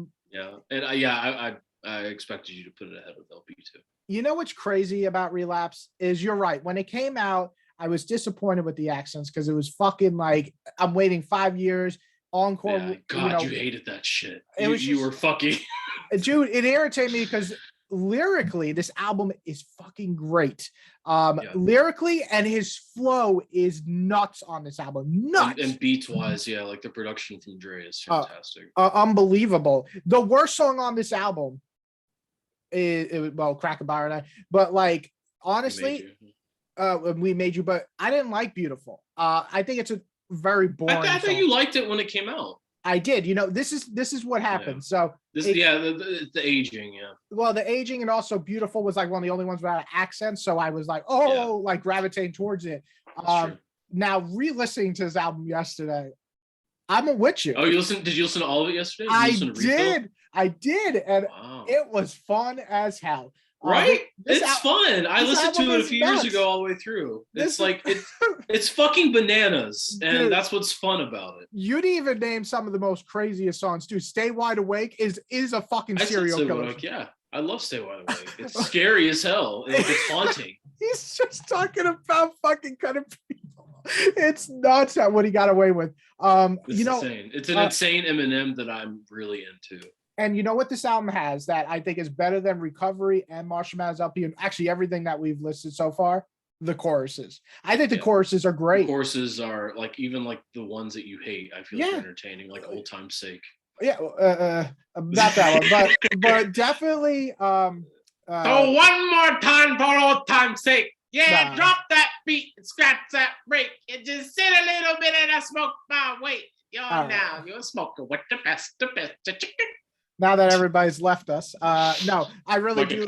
expected you to put it ahead of LP2. You know what's crazy about Relapse is you're right. When it came out, I was disappointed with the accents because it was fucking like I'm waiting 5 years. Encore. Yeah, God, you hated that shit. You were fucking. Dude, it irritated me because lyrically, this album is fucking great. Lyrically, and his flow is nuts on this album. Nuts. And beats wise, like the production from Dre is fantastic. Unbelievable. The worst song on this album is Crack a Bar and I, but like honestly, We Made You, but I didn't like Beautiful. I think it's a very boring. I thought you liked it when it came out. I did. This is what happened. So the aging, Well, the aging and also Beautiful was like one of the only ones without an accent. So I was like, like gravitating towards it. Now re-listening to this album yesterday, I'm with you. Oh, did you listen to all of it yesterday? I did, and wow. it was fun as hell. Right? It's fun. I listened to it a few years ago all the way through. It's fucking bananas, and dude, that's what's fun about it. You'd even name some of the most craziest songs, dude. Stay Wide Awake is a fucking serial killer. Yeah, I love Stay Wide Awake. It's scary as hell. It's haunting. He's just talking about fucking cutting people. It's nuts at what he got away with. Insane. It's an insane Eminem that I'm really into. And you know what this album has that I think is better than Recovery and Marshall Mathers LP, and actually everything that we've listed so far? The choruses. I think the choruses are great. The choruses are even the ones that you hate, I feel like entertaining, like Old Time's Sake. Yeah, not that one, but definitely. So one more time for Old Time's Sake. Yeah, drop that beat and scratch that break and just sit a little bit and I smoke my weight. You're a smoker with the best. Now that everybody's left us, no, I really do.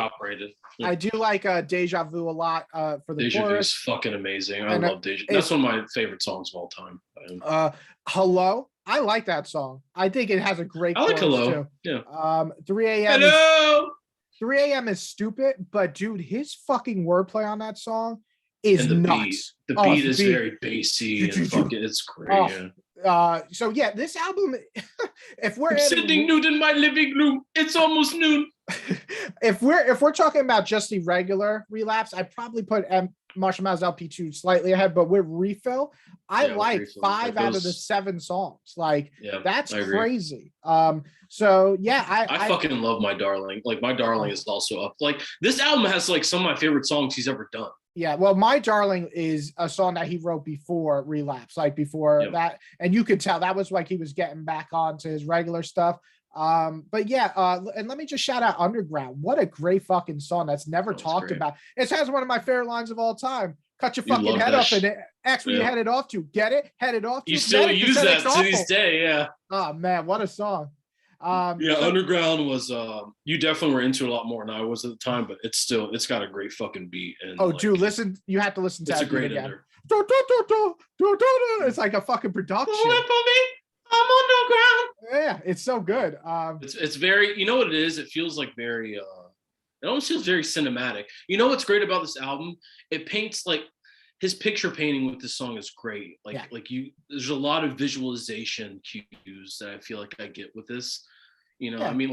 Yeah. I do like Deja Vu a lot for the Deja chorus. Vu is fucking amazing. I love Deja. That's one of my favorite songs of all time. Hello, I like that song. I think it has a great. I like Hello. Too. Yeah. 3 a.m. Hello. 3 a.m. is stupid, but dude, his fucking wordplay on that song is nuts. The beat is very bassy and fucking. It's great. So yeah, this album, if we're sitting nude in my living room, it's almost noon. if we're talking about just the regular Relapse, I'd probably put Marshall Mathers LP2 slightly ahead, but with Refill, I like Refill. 5 out of the 7 songs. That's crazy. So yeah, I fucking love My Darling. My Darling is also up. This album has some of my favorite songs he's ever done. Yeah, well, My Darling is a song that he wrote before Relapse, before that, and you could tell that was he was getting back onto his regular stuff. But yeah, and let me just shout out Underground. What a great fucking song that's never talked about. It has one of my favorite lines of all time. Cut your fucking head off and ask where you headed off to. Get it? Headed off to. You still use that to this day, yeah. Oh man, what a song. Underground was you definitely were into it a lot more than I was at the time, but it's got a great fucking beat. And dude, listen, you have to listen to it again. It's like a fucking production. I'm underground. Yeah, it's so good. It's very, you know what it is? It feels very it almost feels very cinematic. You know what's great about this album? It paints his picture painting with this song is great. There's a lot of visualization cues that I feel like I get with this. I mean,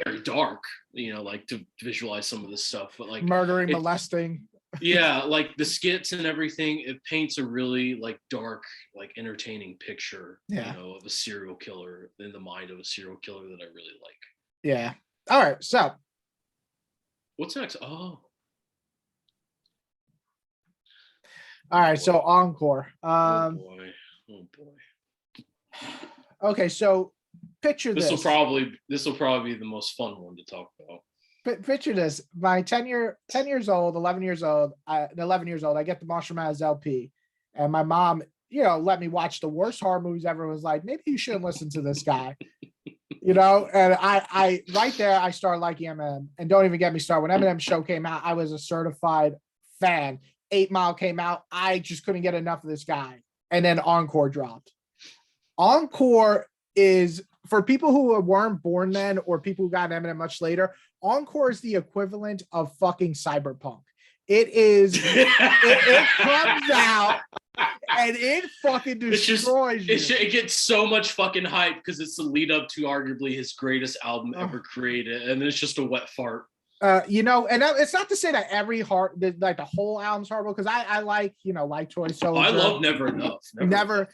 very dark, to visualize some of this stuff, but murdering, molesting. Yeah, the skits and everything, it paints a really dark, entertaining picture, of a serial killer in the mind of a serial killer that I really like. Yeah. All right. So what's next? Oh. All right, so Encore. Oh boy. Okay, so picture this. This will probably be the most fun one to talk about. Picture this. My 11 years old, I get the Marshall Mathers LP, and my mom, let me watch the worst horror movies ever. Was like, maybe you shouldn't listen to this guy. And I right there, I started liking Eminem. And don't even get me started. When Eminem Show came out, I was a certified fan. 8 Mile came out. I just couldn't get enough of this guy. And then Encore dropped. Encore is, for people who weren't born then or people who got Eminem much later, Encore is the equivalent of fucking Cyberpunk. It is, it comes out and it fucking destroys you. It gets so much fucking hype because it's the lead up to arguably his greatest album ever created. And it's just a wet fart. And it's not to say that the whole album's horrible, because I like, like Toy Soldier. I love Never Enough. Never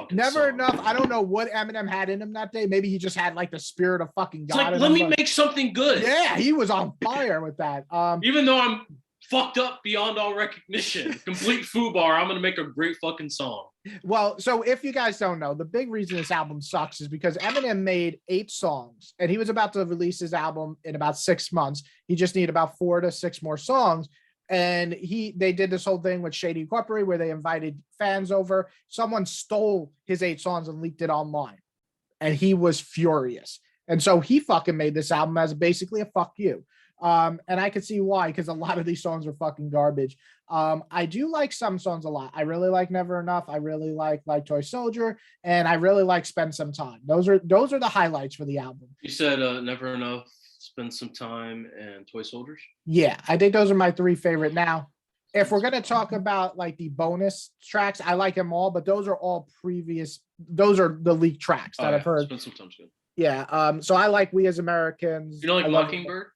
Never Enough. I don't know what Eminem had in him that day. Maybe he just had the spirit of fucking God. Let me make something good. Yeah, he was on fire with that. Even though I'm fucked up beyond all recognition, complete foobar, I'm gonna make a great fucking song. Well, so if you guys don't know, the big reason this album sucks is because Eminem made 8 songs and he was about to release his album in about 6 months. He just needed about 4 to 6 more songs. And they did this whole thing with Shady Incorporated where they invited fans over. Someone stole his 8 songs and leaked it online. And he was furious. And so he fucking made this album as basically a fuck you. And I could see why, because a lot of these songs are fucking garbage. I do like some songs a lot. I really like Never Enough. I really like Toy Soldier, and I really like Spend Some Time. Those are the highlights for the album. You said Never Enough, Spend Some Time, and Toy Soldiers? Yeah, I think those are my 3 favorite. Now, if we're gonna talk about like the bonus tracks, I like them all, but those are all previous. Those are the leaked tracks that I've heard. Spend Some Time's good. Yeah. So I like We As Americans. You know, like Mockingbird?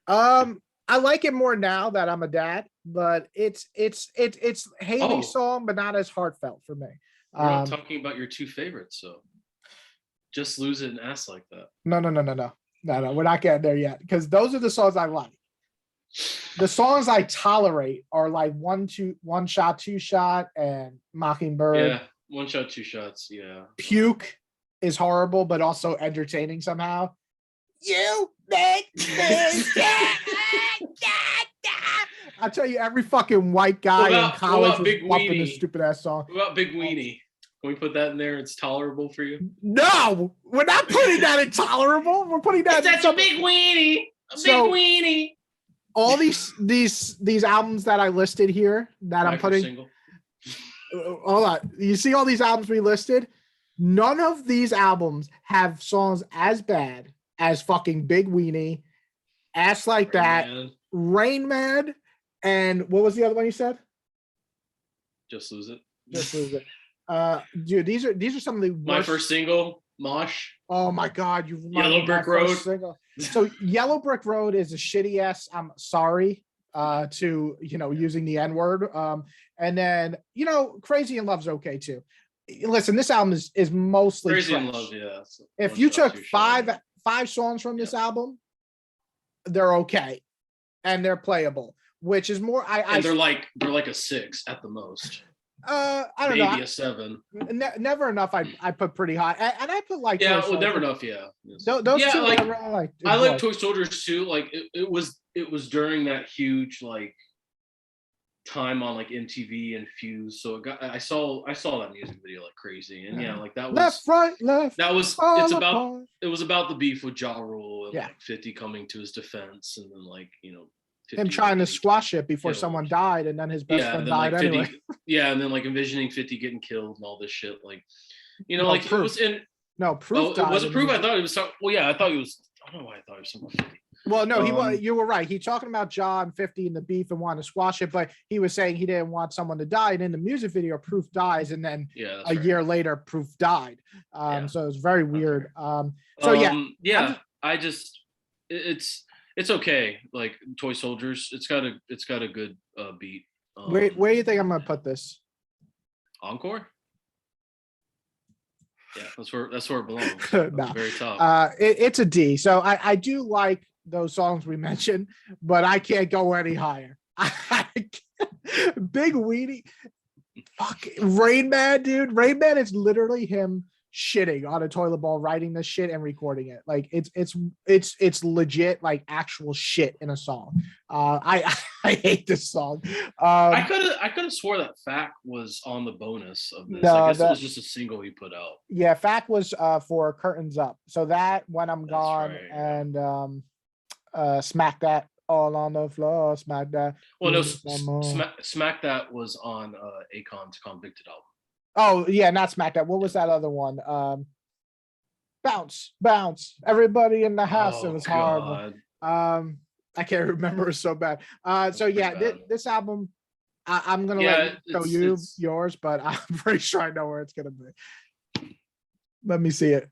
I like it more now that I'm a dad, but it's Haley's song, but not as heartfelt for me. We're not talking about your 2 favorites, so just lose it and ask like that. No. We're not getting there yet, because those are the songs I like. The songs I tolerate are like One Shot, Two Shot, and Mockingbird. Yeah, One Shot, Two Shots. Yeah. Puke is horrible, but also entertaining somehow. You make me. I tell you, every fucking white guy in college was bumping this stupid ass song. What about Big Weenie? Can we put that in there? It's tolerable for you? No, we're not putting that in tolerable. We're putting that. That's a big weenie. Big weenie. All these albums that I listed here that I'm putting. Single. Hold on. You see all these albums we listed? None of these albums have songs as bad as fucking Big Weenie, Ass Like That, Rain Man, and what was the other one you said? Just Lose It. Just Lose It. Dude, these are some of the worst. My first single, Mosh. Oh my God, you Yellow Brick Road. So Yellow Brick Road is a shitty ass. I'm sorry to using the N-word. And then Crazy in Love's okay too. Listen, this album is mostly Crazy trash. in Love, yeah. If you took five songs from this album, they're okay and they're playable, which is more. They're like a 6 at the most. I don't know. Maybe a 7. Never Enough. I put pretty high, and I put like Never Enough. Yeah, those two like, I really like. I like Toy Soldiers too. Like it was during that huge like time on like MTV and Fuse. So I saw that music video like crazy, and like that was left, right, left. That was it was about the beef with Ja Rule and like 50 coming to his defense, and then like him trying to squash it before someone died, and then his best friend died like 50, anyway. Yeah, and then like envisioning 50 getting killed and all this shit. Like, like Proof. It was in. No, Proof died. Was it Proof? I thought it was. Well, yeah, I thought he was. I don't know why I thought he was something 50. Well, no, he was. You were right. He talking about John 50 and the beef and wanting to squash it, but he was saying he didn't want someone to die. And in the music video, Proof dies, and then a year later, Proof died. So it was very weird. I just it's okay. Like Toy Soldiers, it's got a good beat. Where do you think I'm gonna put this? Encore. Yeah, that's where it belongs. No. Very top. It's a D. So I do like those songs we mentioned, but I can't go any higher. Big Weenie. Fuck Rain Man, dude. Rain Man is literally him shitting on a toilet bowl, writing this shit and recording it. Like it's legit, like actual shit in a song. I hate this song. I could have swore that Fact was on the bonus of this. I guess it was just a single he put out. Yeah, Fact was for Curtains Up. So that When I'm Gone, right, and Smack That All on the Floor, Smack That. Well, no, Smack That was on Akon's Convicted album. Oh yeah, not Smack That. What was that other one? Bounce. Everybody in the house. It was horrible. I can't remember. It's so bad. So yeah, this album, I'm gonna let you show you yours, but I'm pretty sure I know where it's gonna be. Let me see it.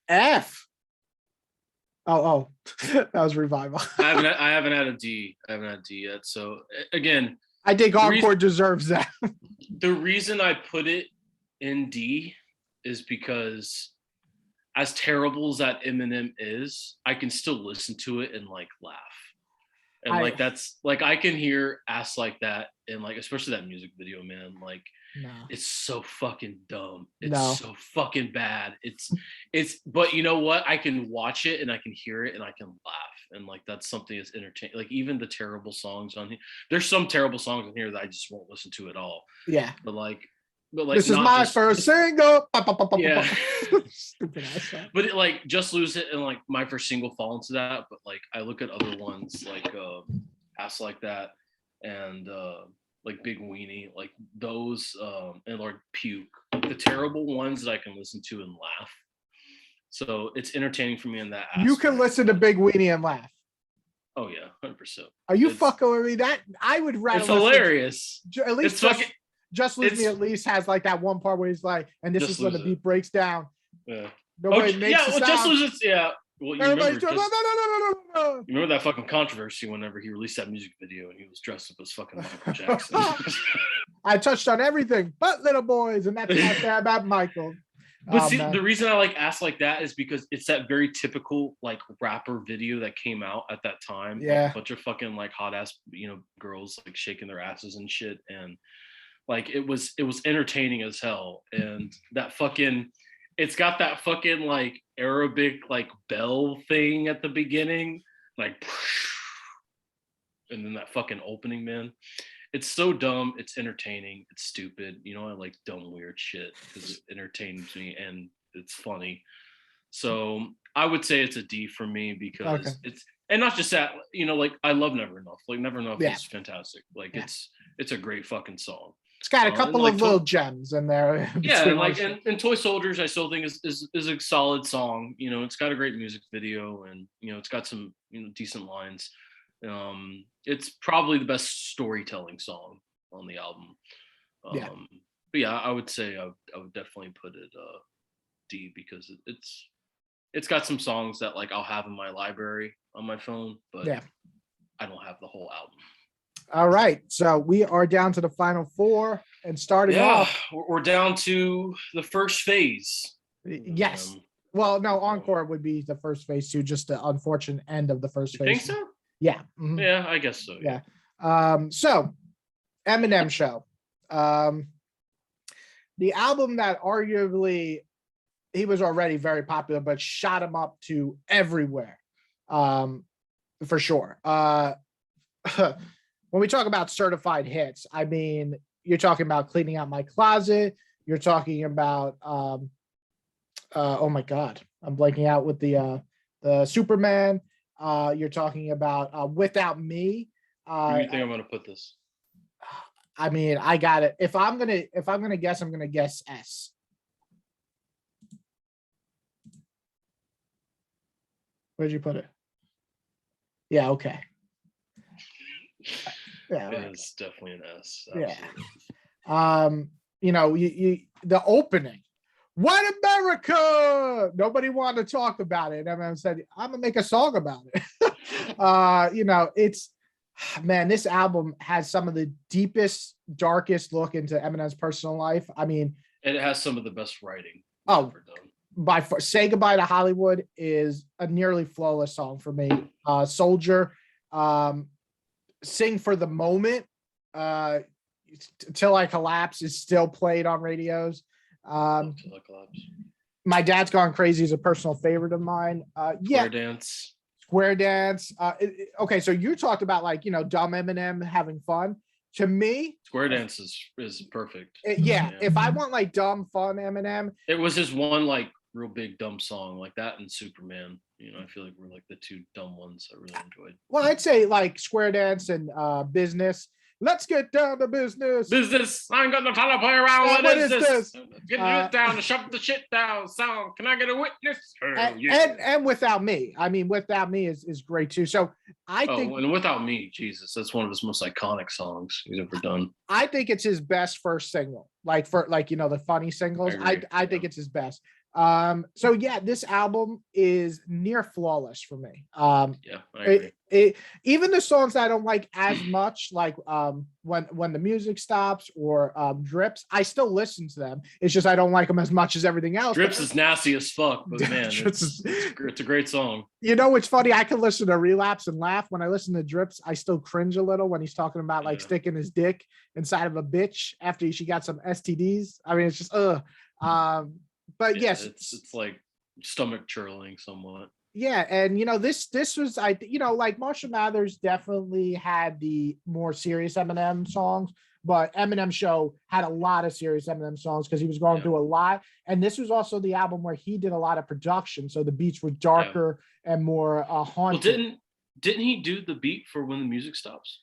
F. Oh, that was Revival. I haven't had a D. I haven't had a D yet. So again, I think Encore deserves that. The reason I put it in D is because as terrible as that Eminem is, I can still listen to it and like laugh. And like that's like I can hear Ass Like That and like especially that music video, man. Like it's so fucking dumb. It's so fucking bad. It's but you know what? I can watch it and I can hear it and I can laugh. and like that's something that's entertaining. Like even the terrible songs on here, there's some terrible songs in here that I just won't listen to at all. Yeah. But like this is my first single. Yeah. Stupid ass song. But it, like Just Lose It and like my first single fall into that. But like I look at other ones like Ass Like That and like Big Weenie, like those and Lord Puke, like the terrible ones that I can listen to and laugh. So it's entertaining for me in that aspect. You can listen to Big Weenie and laugh. Oh yeah, 100%. Are you fucking with me? That I would rather. It's hilarious. At least Just Lose Me at least has like that one part where he's like, and this is when the beat breaks down. Yeah. Nobody makes the sound. Just Lose It. Yeah. Well, you remember, no. You remember that fucking controversy whenever he released that music video and he was dressed up as fucking Michael Jackson. I touched on everything but little boys, and that's not bad about Michael. But see, the reason I like Ass Like That is because it's that very typical like rapper video that came out at that time. Yeah. Like, a bunch of fucking like hot ass, girls like shaking their asses and shit. And like it was entertaining as hell. And that fucking, it's got that fucking like Arabic like bell thing at the beginning, like, and then that fucking opening, man. It's so dumb. It's entertaining. It's stupid. I like dumb, weird shit because it entertains me and it's funny. So I would say it's a D for me because it's, and not just that, like I love Never Enough. Like Never Enough is fantastic. Like it's a great fucking song. It's got a couple of little gems in there. Yeah, and like and Toy Soldiers, I still think is a solid song. It's got a great music video and it's got some decent lines. It's probably the best storytelling song on the album. But yeah, I would say I would definitely put it D because it's got some songs that like I'll have in my library on my phone, but I don't have the whole album. All right, so we are down to the final four and starting off. We're down to the first phase. Yes. Well, no, Encore would be the first phase too, just the unfortunate end of the first phase. You think so? Yeah. Mm-hmm. Yeah, I guess so. Yeah. So Eminem Show. The album that arguably he was already very popular, but shot him up to everywhere. For sure. When we talk about certified hits, I mean, you're talking about Cleaning Out My Closet. You're talking about, oh my God, I'm blanking out with the Superman. You're talking about Without Me. Where do you think I'm gonna put this? I mean, I got it. If I'm gonna guess, I'm gonna guess S. Where'd you put it? Yeah, okay. Yeah, it's definitely an S. Absolutely. Yeah. You the opening. White America. Nobody wanted to talk about it. Eminem said, "I'm gonna make a song about it." It's, man, this album has some of the deepest, darkest look into Eminem's personal life. I mean, and it has some of the best writing ever done. By far, Say Goodbye to Hollywood is a nearly flawless song for me. Soldier, Sing for the Moment, Till I Collapse is still played on radios. My Dad's Gone Crazy is a personal favorite of mine. Square Dance. Okay, so you talked about like dumb Eminem having fun. To me, Square Dance is perfect. If I want like dumb fun Eminem, it was his one like real big dumb song like that and Superman. I feel like we're like the two dumb ones I really enjoyed. Well, I'd say like Square Dance and Business. Let's get down to business. Business. I ain't got no time to play around. What is this? Get it down to shut the shit down. Song. Can I get a witness? And Without Me. I mean, Without Me is great too. So I think. And Without Me, Jesus, that's one of his most iconic songs he's ever done. I think it's his best first single. Like for the funny singles. I think it's his best. So yeah, this album is near flawless for me. I agree. Even the songs that I don't like as much, like when the music stops or drips, I still listen to them. It's just I don't like them as much as everything else. Drips is nasty as fuck, but man, it's a great song. It's funny. I can listen to Relapse and laugh. When I listen to Drips, I still cringe a little when he's talking about like sticking his dick inside of a bitch after she got some STDs. I mean, it's just but yes, it's like stomach churling somewhat. Yeah, and this was like Marshall Mathers definitely had the more serious Eminem songs, but Eminem Show had a lot of serious Eminem songs because he was going through a lot. And this was also the album where he did a lot of production, so the beats were darker and more haunted. Well, didn't he do the beat for When the Music Stops?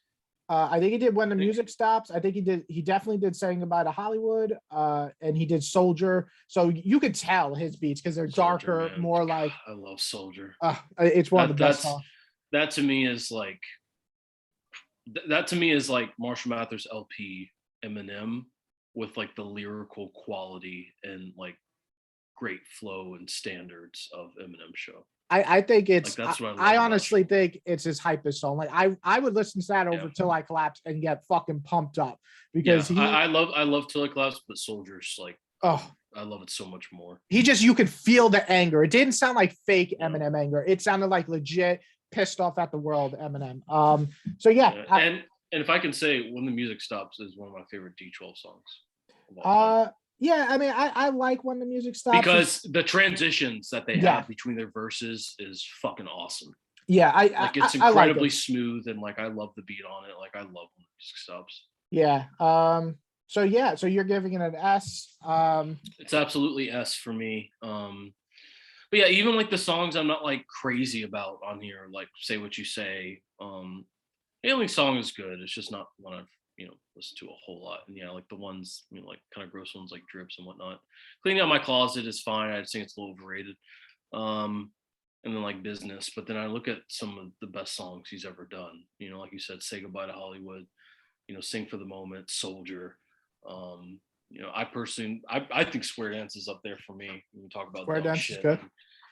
I think he did When the Music Stops. I think he definitely did Saying Goodbye to Hollywood, and he did Soldier. So you could tell his beats because they're darker, man. more like. I love Soldier. It's one of the best songs. That to me is like Marshall Mathers LP Eminem with like the lyrical quality and like great flow and standards of Eminem Show. I think it's. Like, that's what I honestly think it's his hypest song. Like I would listen to that over Till I Collapse and get fucking pumped up because I love Till I Collapse, but Soldier's like, I love it so much more. You could feel the anger. It didn't sound like fake Eminem anger. It sounded like legit pissed off at the world Eminem. So and if I can say, When the Music Stops is one of my favorite D12 songs. Yeah, I mean, I like When the Music Stops because the transitions that they have between their verses is fucking awesome. Yeah, it's incredibly smooth, and like I love the beat on it. Like I love When the Music Stops. Yeah. So you're giving it an S. It's absolutely S for me. But yeah, even like the songs I'm not like crazy about on here, like Say What You Say. Alien Song is good. It's just not one I've listen to a whole lot. And like the ones like kind of gross ones like Drips and whatnot. Cleaning Out My Closet is fine. I just think it's a little overrated. And then like Business, but then I look at some of the best songs he's ever done. Like you said, Say Goodbye to Hollywood. Sing for the Moment, Soldier. I personally, I think Square Dance is up there for me. When we talk about Square Dance shit, is good.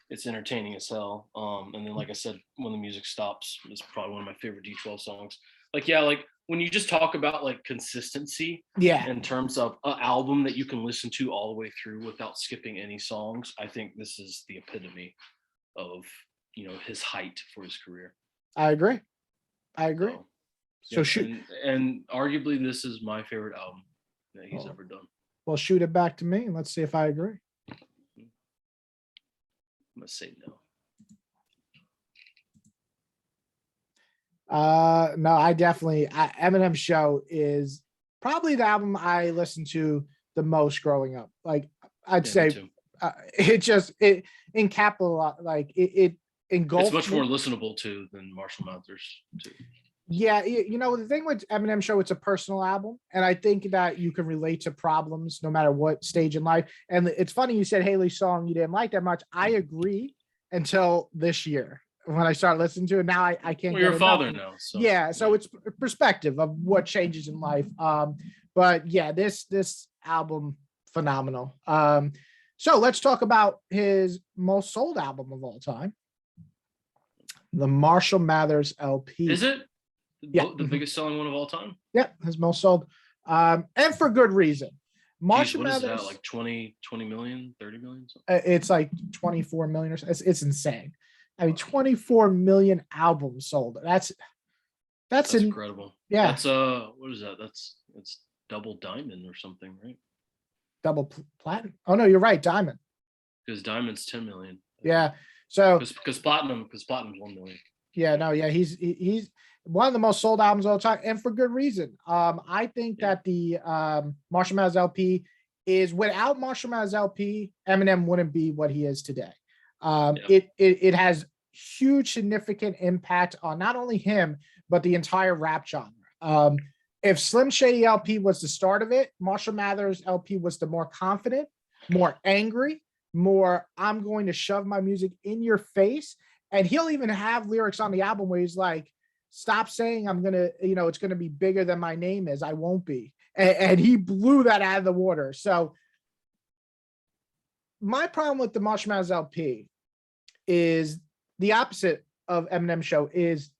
It's entertaining as hell. And then like I said, When the Music Stops is probably one of my favorite D12 songs. Like when you just talk about like consistency, in terms of an album that you can listen to all the way through without skipping any songs, I think this is the epitome of his height for his career. I agree. So shoot, and arguably this is my favorite album that he's ever done. Well, shoot it back to me and let's see if I agree. I'm gonna say no. No, I definitely. Eminem Show is probably the album I listened to the most growing up. Like I'd say, it encapsulates like it engulfs. It's much more listenable too than Marshall Mathers too. Yeah, the thing with Eminem Show, it's a personal album, and I think that you can relate to problems no matter what stage in life. And it's funny you said Haley's song you didn't like that much. I agree until this year when I started listening to it. Now I can't. Well, you're a father now, so so it's perspective of what changes in life. But yeah, this album phenomenal. So let's talk about his most sold album of all time, the Marshall Mathers LP. Is it? The biggest selling one of all time? Yeah, his most sold. And for good reason. Marshall Mathers, is that, like 20 million, 30 million? It's like 24 million or so. It's insane. I mean, 24 million albums sold. That's incredible. Yeah. That's what is that? It's double diamond or something, right? Double platinum. Oh no, you're right, diamond. Because diamond's 10 million. Yeah. So because platinum's 1 million. Yeah, no, yeah, he's one of the most sold albums of all time, and for good reason. I think that the Marshall Mathers LP is, without Marshall Mathers LP, Eminem wouldn't be what he is today. It has huge significant impact on not only him but the entire rap genre. If Slim Shady LP was the start of it, Marshall Mathers LP was the more confident, more angry, more I'm going to shove my music in your face. And he'll even have lyrics on the album where he's like, stop saying I'm gonna, it's gonna be bigger than my name is. I won't be. And he blew that out of the water. So my problem with the Marshall Mathers LP is the opposite of Eminem Show. Is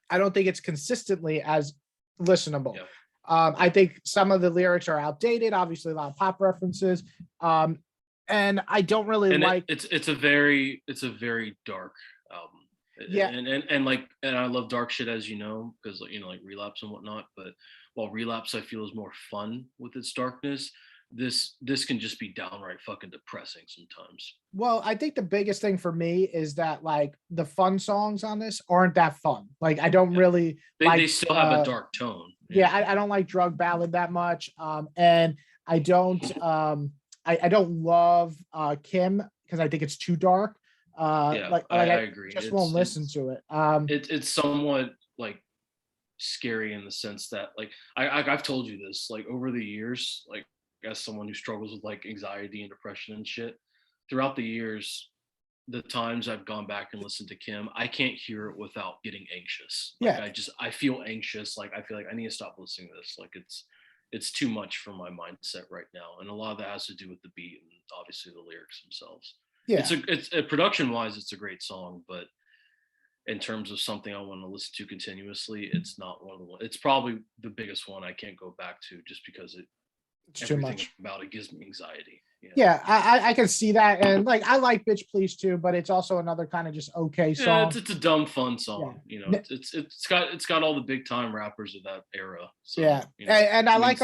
I don't think it's consistently as listenable. Yeah. I think some of the lyrics are outdated, obviously a lot of pop references. And I don't really like it's a very dark album. Yeah. And I love dark shit, as because like Relapse and whatnot. But while Relapse I feel is more fun with its darkness, this can just be downright fucking depressing sometimes. Well, I think the biggest thing for me is that like the fun songs on this aren't that fun. Like I don't really they still have a dark tone. Yeah, I don't like Drug Ballad that much. And I don't I don't love Kim because I think it's too dark. I agree. Just won't listen to it. It's somewhat like scary in the sense that like I've told you this, like over the years, like as someone who struggles with like anxiety and depression and shit, throughout the years, the times I've gone back and listened to Kim, I can't hear it without getting anxious. Like I feel anxious. Like I feel like I need to stop listening to this. Like it's too much for my mindset right now. And a lot of that has to do with the beat and obviously the lyrics themselves. Yeah. It's production wise, it's a great song, but in terms of something I want to listen to continuously, it's not one of the ones. It's probably the biggest one I can't go back to just because it's too much about it gives me anxiety. Yeah, I can see that, and like I like "Bitch Please" too, but it's also another kind of just okay song. It's a dumb fun song. You know, it's got all the big time rappers of that era. So, and I like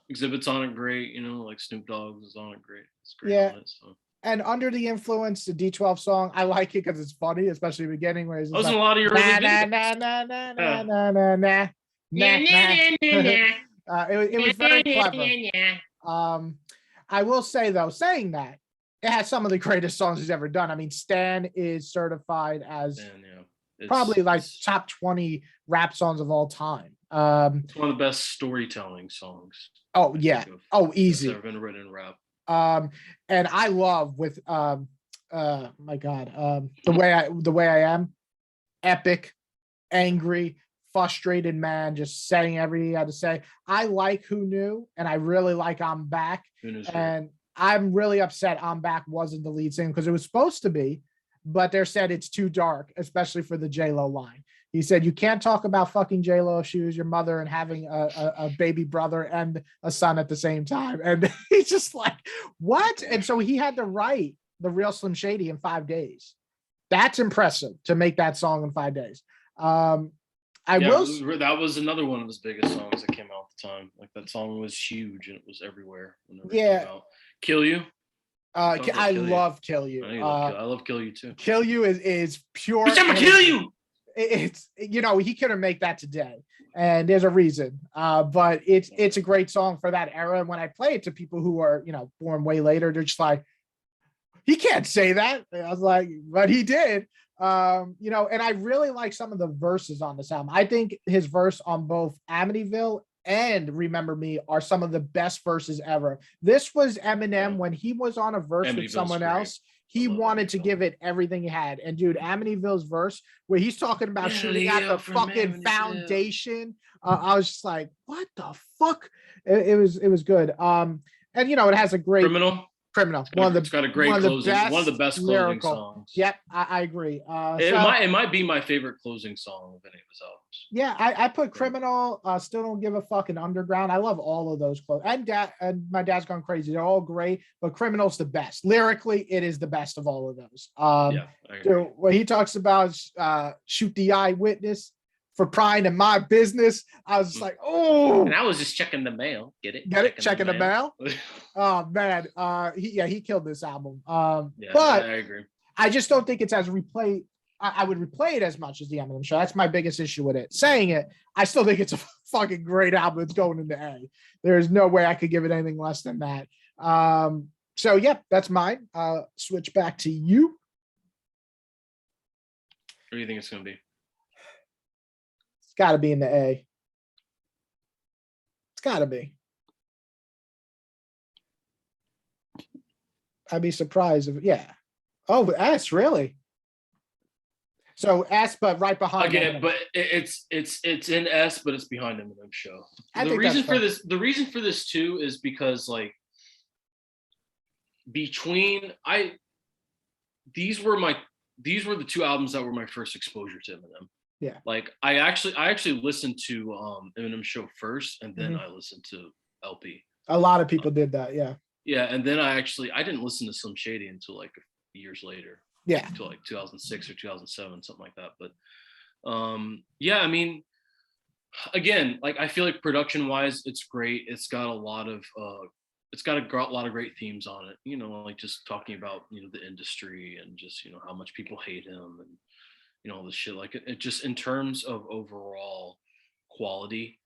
Exhibit's on it great. You know, like Snoop Dogg is on it great. It's great on it. So. And Under the Influence, the D12 song, I like it because it's funny, especially the beginning where it's like, a lot of your it was very clever. I will say though, saying that, it has some of the greatest songs he's ever done. I mean, Stan is certified as probably like top 20 rap songs of all time. It's one of the best storytelling songs. Oh yeah. Oh, easy. That's ever been written in rap. And I love with my God, the way I am, epic, angry, frustrated man, just saying everything he had to say. I like Who Knew, and I really like I'm Back. And I'm really upset I'm Back wasn't the lead singer because it was supposed to be, but they said it's too dark, especially for the J-Lo line. He said, you can't talk about fucking J-Lo if she was your mother and having a baby brother and a son at the same time. And he's just like, what? And so he had to write The Real Slim Shady in 5 days. That's impressive to make that song in 5 days. That was another one of his biggest songs that came out at the time. Like that song was huge and it was everywhere whenever it came out. Kill You. I love Kill You. I love Kill You too. Kill You is pure. I'm gonna kill you. It's he couldn't make that today, and there's a reason. But it's a great song for that era. And when I play it to people who are born way later, they're just like, he can't say that. I was like, but he did. And I really like some of the verses on this album. I think his verse on both Amityville and Remember Me are some of the best verses ever. This was Eminem when he was on a verse with someone else. He wanted to give it everything he had. And dude, Amityville's verse where he's talking about shooting at the fucking foundation. I was just like, what the fuck? It was good. And it has a great Criminal. It's got a great closing. One of the best closing songs. Yep, I agree. It might be my favorite closing song of any of his albums. Yeah, I put Criminal, Still Don't Give a Fuck, and Underground. I love all of those close. And My Dad's Gone Crazy. They're all great, but Criminal's the best. Lyrically, it is the best of all of those. When he talks about shoot the eyewitness for prying in my business, I was just like, oh. And I was just checking the mail. Get it? Checking the mail. Oh man, he killed this album. But I agree. I just don't think it's as replayed. I would replay it as much as the Eminem Show. That's my biggest issue with it. Saying it, I still think it's a fucking great album. It's going into A. There's no way I could give it anything less than that. So yeah, that's mine. Switch back to you. What do you think it's gonna be? It's got to be in the A. It's got to be. I'd be surprised if, Oh, S, really? So S, but right behind. Again, but it's in S, but it's behind Eminem Show. The reason for this too is because like these were the two albums that were my first exposure to Eminem. Yeah. Like I actually listened to Eminem Show first, and then I listened to LP. A lot of people did that, yeah. Yeah, and then I didn't listen to Slim Shady until like years later. Yeah. Until like 2006 or 2007, something like that. But I mean, again, like I feel like production wise, it's great. It's got a lot of it's got a lot of great themes on it, you know, like just talking about, you know, the industry and just, you know, how much people hate him and, you know, all this shit. Like it just in terms of overall quality,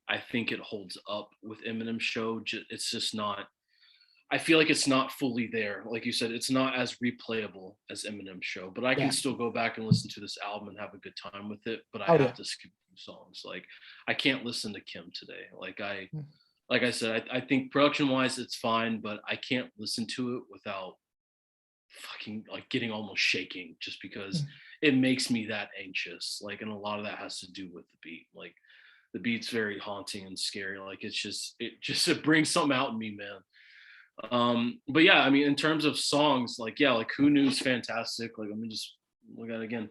I think it holds up with Eminem Show. It's just not, I feel like it's not fully there. Like you said, it's not as replayable as Eminem Show, but I can still go back and listen to this album and have a good time with it. But I have to skip songs. Like I can't listen to Kim today. Like I said, I think production wise it's fine, but I can't listen to it without fucking like getting almost shaking just because it makes me that anxious. Like, and a lot of that has to do with the beat. Like the beat's very haunting and scary. Like it brings something out in me, man. But yeah, I mean, in terms of songs, like, yeah, like Who Knew's fantastic. Like, let me just look at it again.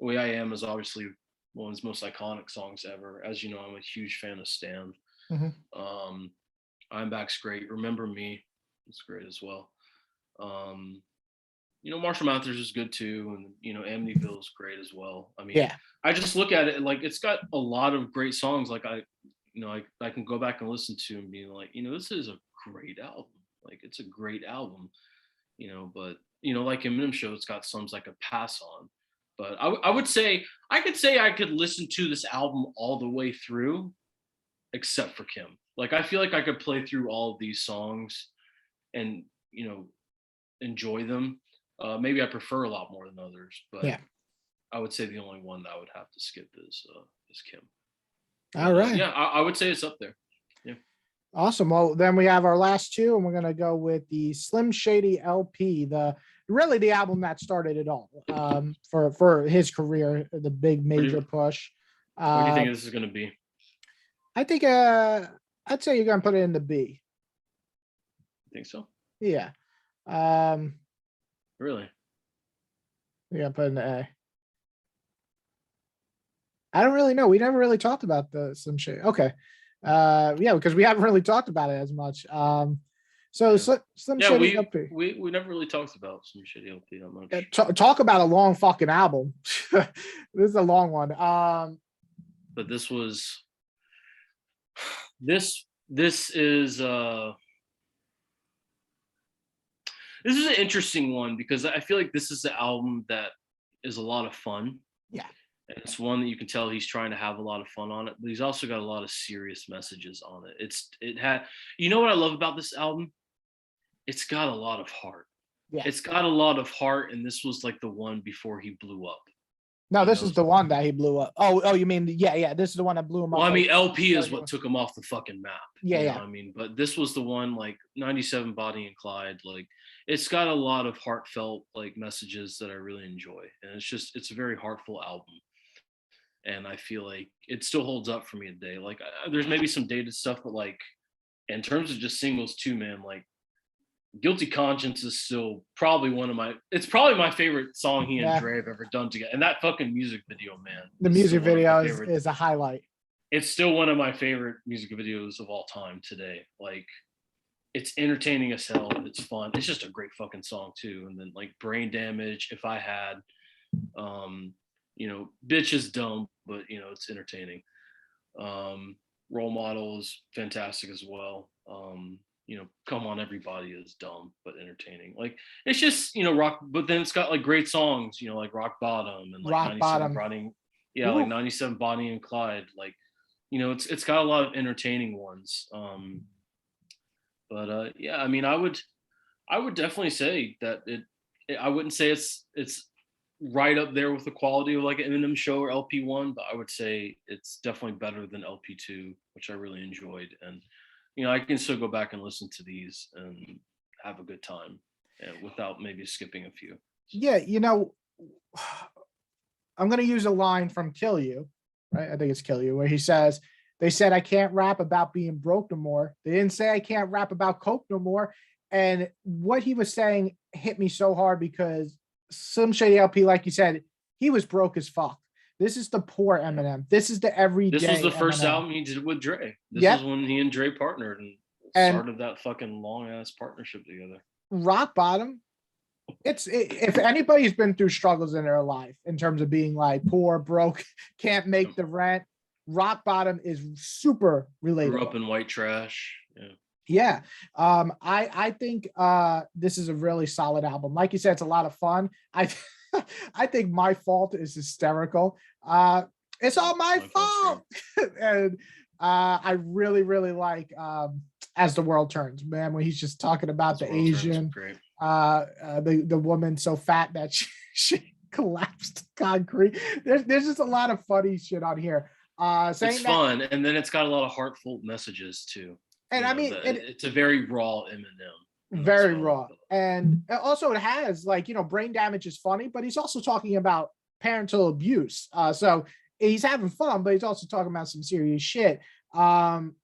The Way I Am is obviously one of his most iconic songs ever. As you know, I'm a huge fan of Stan. I'm Back's great. Remember Me is great as well. You know, Marshall Mathers is good too. And, you know, Amityville is great as well. I mean, I just look at it like it's got a lot of great songs. Like I can go back and listen to and be like, you know, this is a great album. Like it's a great album, you know, but you know, like Eminem Show, it's got songs like a pass on. But I would say I could listen to this album all the way through, except for Kim. Like I feel like I could play through all of these songs and, you know, enjoy them. Maybe I prefer a lot more than others, but I would say the only one that I would have to skip is Kim. All right. Yeah, I would say it's up there. Yeah. Awesome. Well, then we have our last two, and we're gonna go with the Slim Shady LP, really the album that started it all for his career, the big major push. What do you think this is gonna be? I think I'd say you're gonna put it in the B. Think so? Yeah. Really? Yeah, put it in the A. I don't really know. We never really talked about the Slim Shady. Okay. Yeah, because we haven't really talked about it as much. So Slim Shady LP. We never really talked about Slim Shady LP that much. Talk about a long fucking album. This is a long one. But this is an interesting one because I feel like this is the album that is a lot of fun. Yeah. And it's one that you can tell he's trying to have a lot of fun on it, but he's also got a lot of serious messages on it. You know what I love about this album? It's got a lot of heart. Yeah. It's got a lot of heart, and this was like the one before he blew up. No, this is the one that he blew up. Oh, you mean this is the one that blew him up. Well, I mean, LP is what took him off the fucking map. Yeah, you know what I mean, but this was the one, like 97 Bonnie and Clyde. Like, it's got a lot of heartfelt like messages that I really enjoy, and it's a very heartful album. And I feel like it still holds up for me today. Like there's maybe some dated stuff, but like in terms of just singles too, man, like Guilty Conscience is still probably it's probably my favorite song he and Dre have ever done together. And that fucking music video, man. The music video is a highlight. It's still one of my favorite music videos of all time today. Like it's entertaining as hell. It's fun. It's just a great fucking song too. And then like Brain Damage, If I Had, you know, Bitch is dumb, but you know, it's entertaining. Role Model is fantastic as well. You know, Come On Everybody is dumb but entertaining. Like it's just, you know, rock, but then it's got like great songs, you know, like Rock Bottom and like 97 Bonnie, like 97 Bonnie and Clyde. Like, you know, it's got a lot of entertaining ones. But yeah, I mean, I would definitely say that I wouldn't say it's right up there with the quality of like an Eminem Show or LP1, but I would say it's definitely better than LP2, which I really enjoyed. And you know, I can still go back and listen to these and have a good time without maybe skipping a few. Yeah, you know, I'm going to use a line from Kill You, right? I think it's Kill You, where he says, they said, I can't rap about being broke no more. They didn't say I can't rap about coke no more. And what he was saying hit me so hard because Slim Shady LP, like you said, he was broke as fuck. This is the poor Eminem. This is the everyday. This was the first album he did with Dre. This is when he and Dre partnered and started that fucking long ass partnership together. Rock Bottom. If anybody's been through struggles in their life in terms of being like poor, broke, can't make the rent, Rock Bottom is super relatable. Grew up in white trash. Yeah. Yeah. I think this is a really solid album. Like you said, it's a lot of fun. I I think My Fault is hysterical. It's all my fault. And I really, really like As the World Turns, man, when he's just talking about the Asian the woman so fat that she collapsed concrete. There's just a lot of funny shit on here. It's fun, and then it's got a lot of heartful messages too. And I mean, it's a very raw Eminem. Very raw. And also it has like, brain damage is funny, but he's also talking about parental abuse. So he's having fun, but he's also talking about some serious shit. And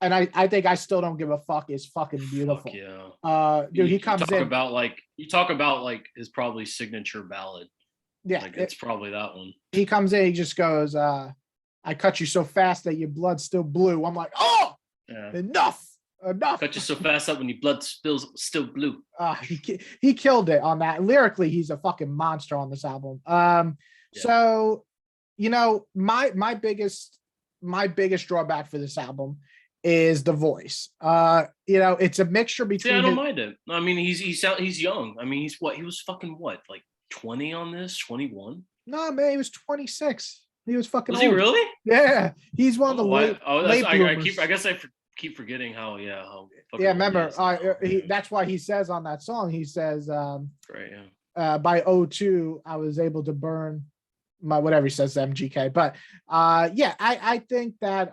I think I Still Don't Give a Fuck is fucking beautiful. Fuck yeah. Dude, he comes in. You talk about like his probably signature ballad. Yeah. Like it's probably that one. He comes in, he just goes, I cut you so fast that your blood still blue. I'm like, oh, yeah. Enough. Cut you so fast up when your blood spills still blue. He killed it on that. Lyrically, he's a fucking monster on this album. So, my biggest drawback for this album is the voice. It's a mixture between. I don't mind it. I mean, he's young. I mean, he was fucking what, like 20 on this, 21? No, man, he was 26. He was fucking Was old. he really? Yeah, he's one of the late bloomers. I guess I keep forgetting how. Yeah, remember, that's why he says on that song, he says, right, yeah. By 02, I was able to burn my whatever he says to MGK. But I think that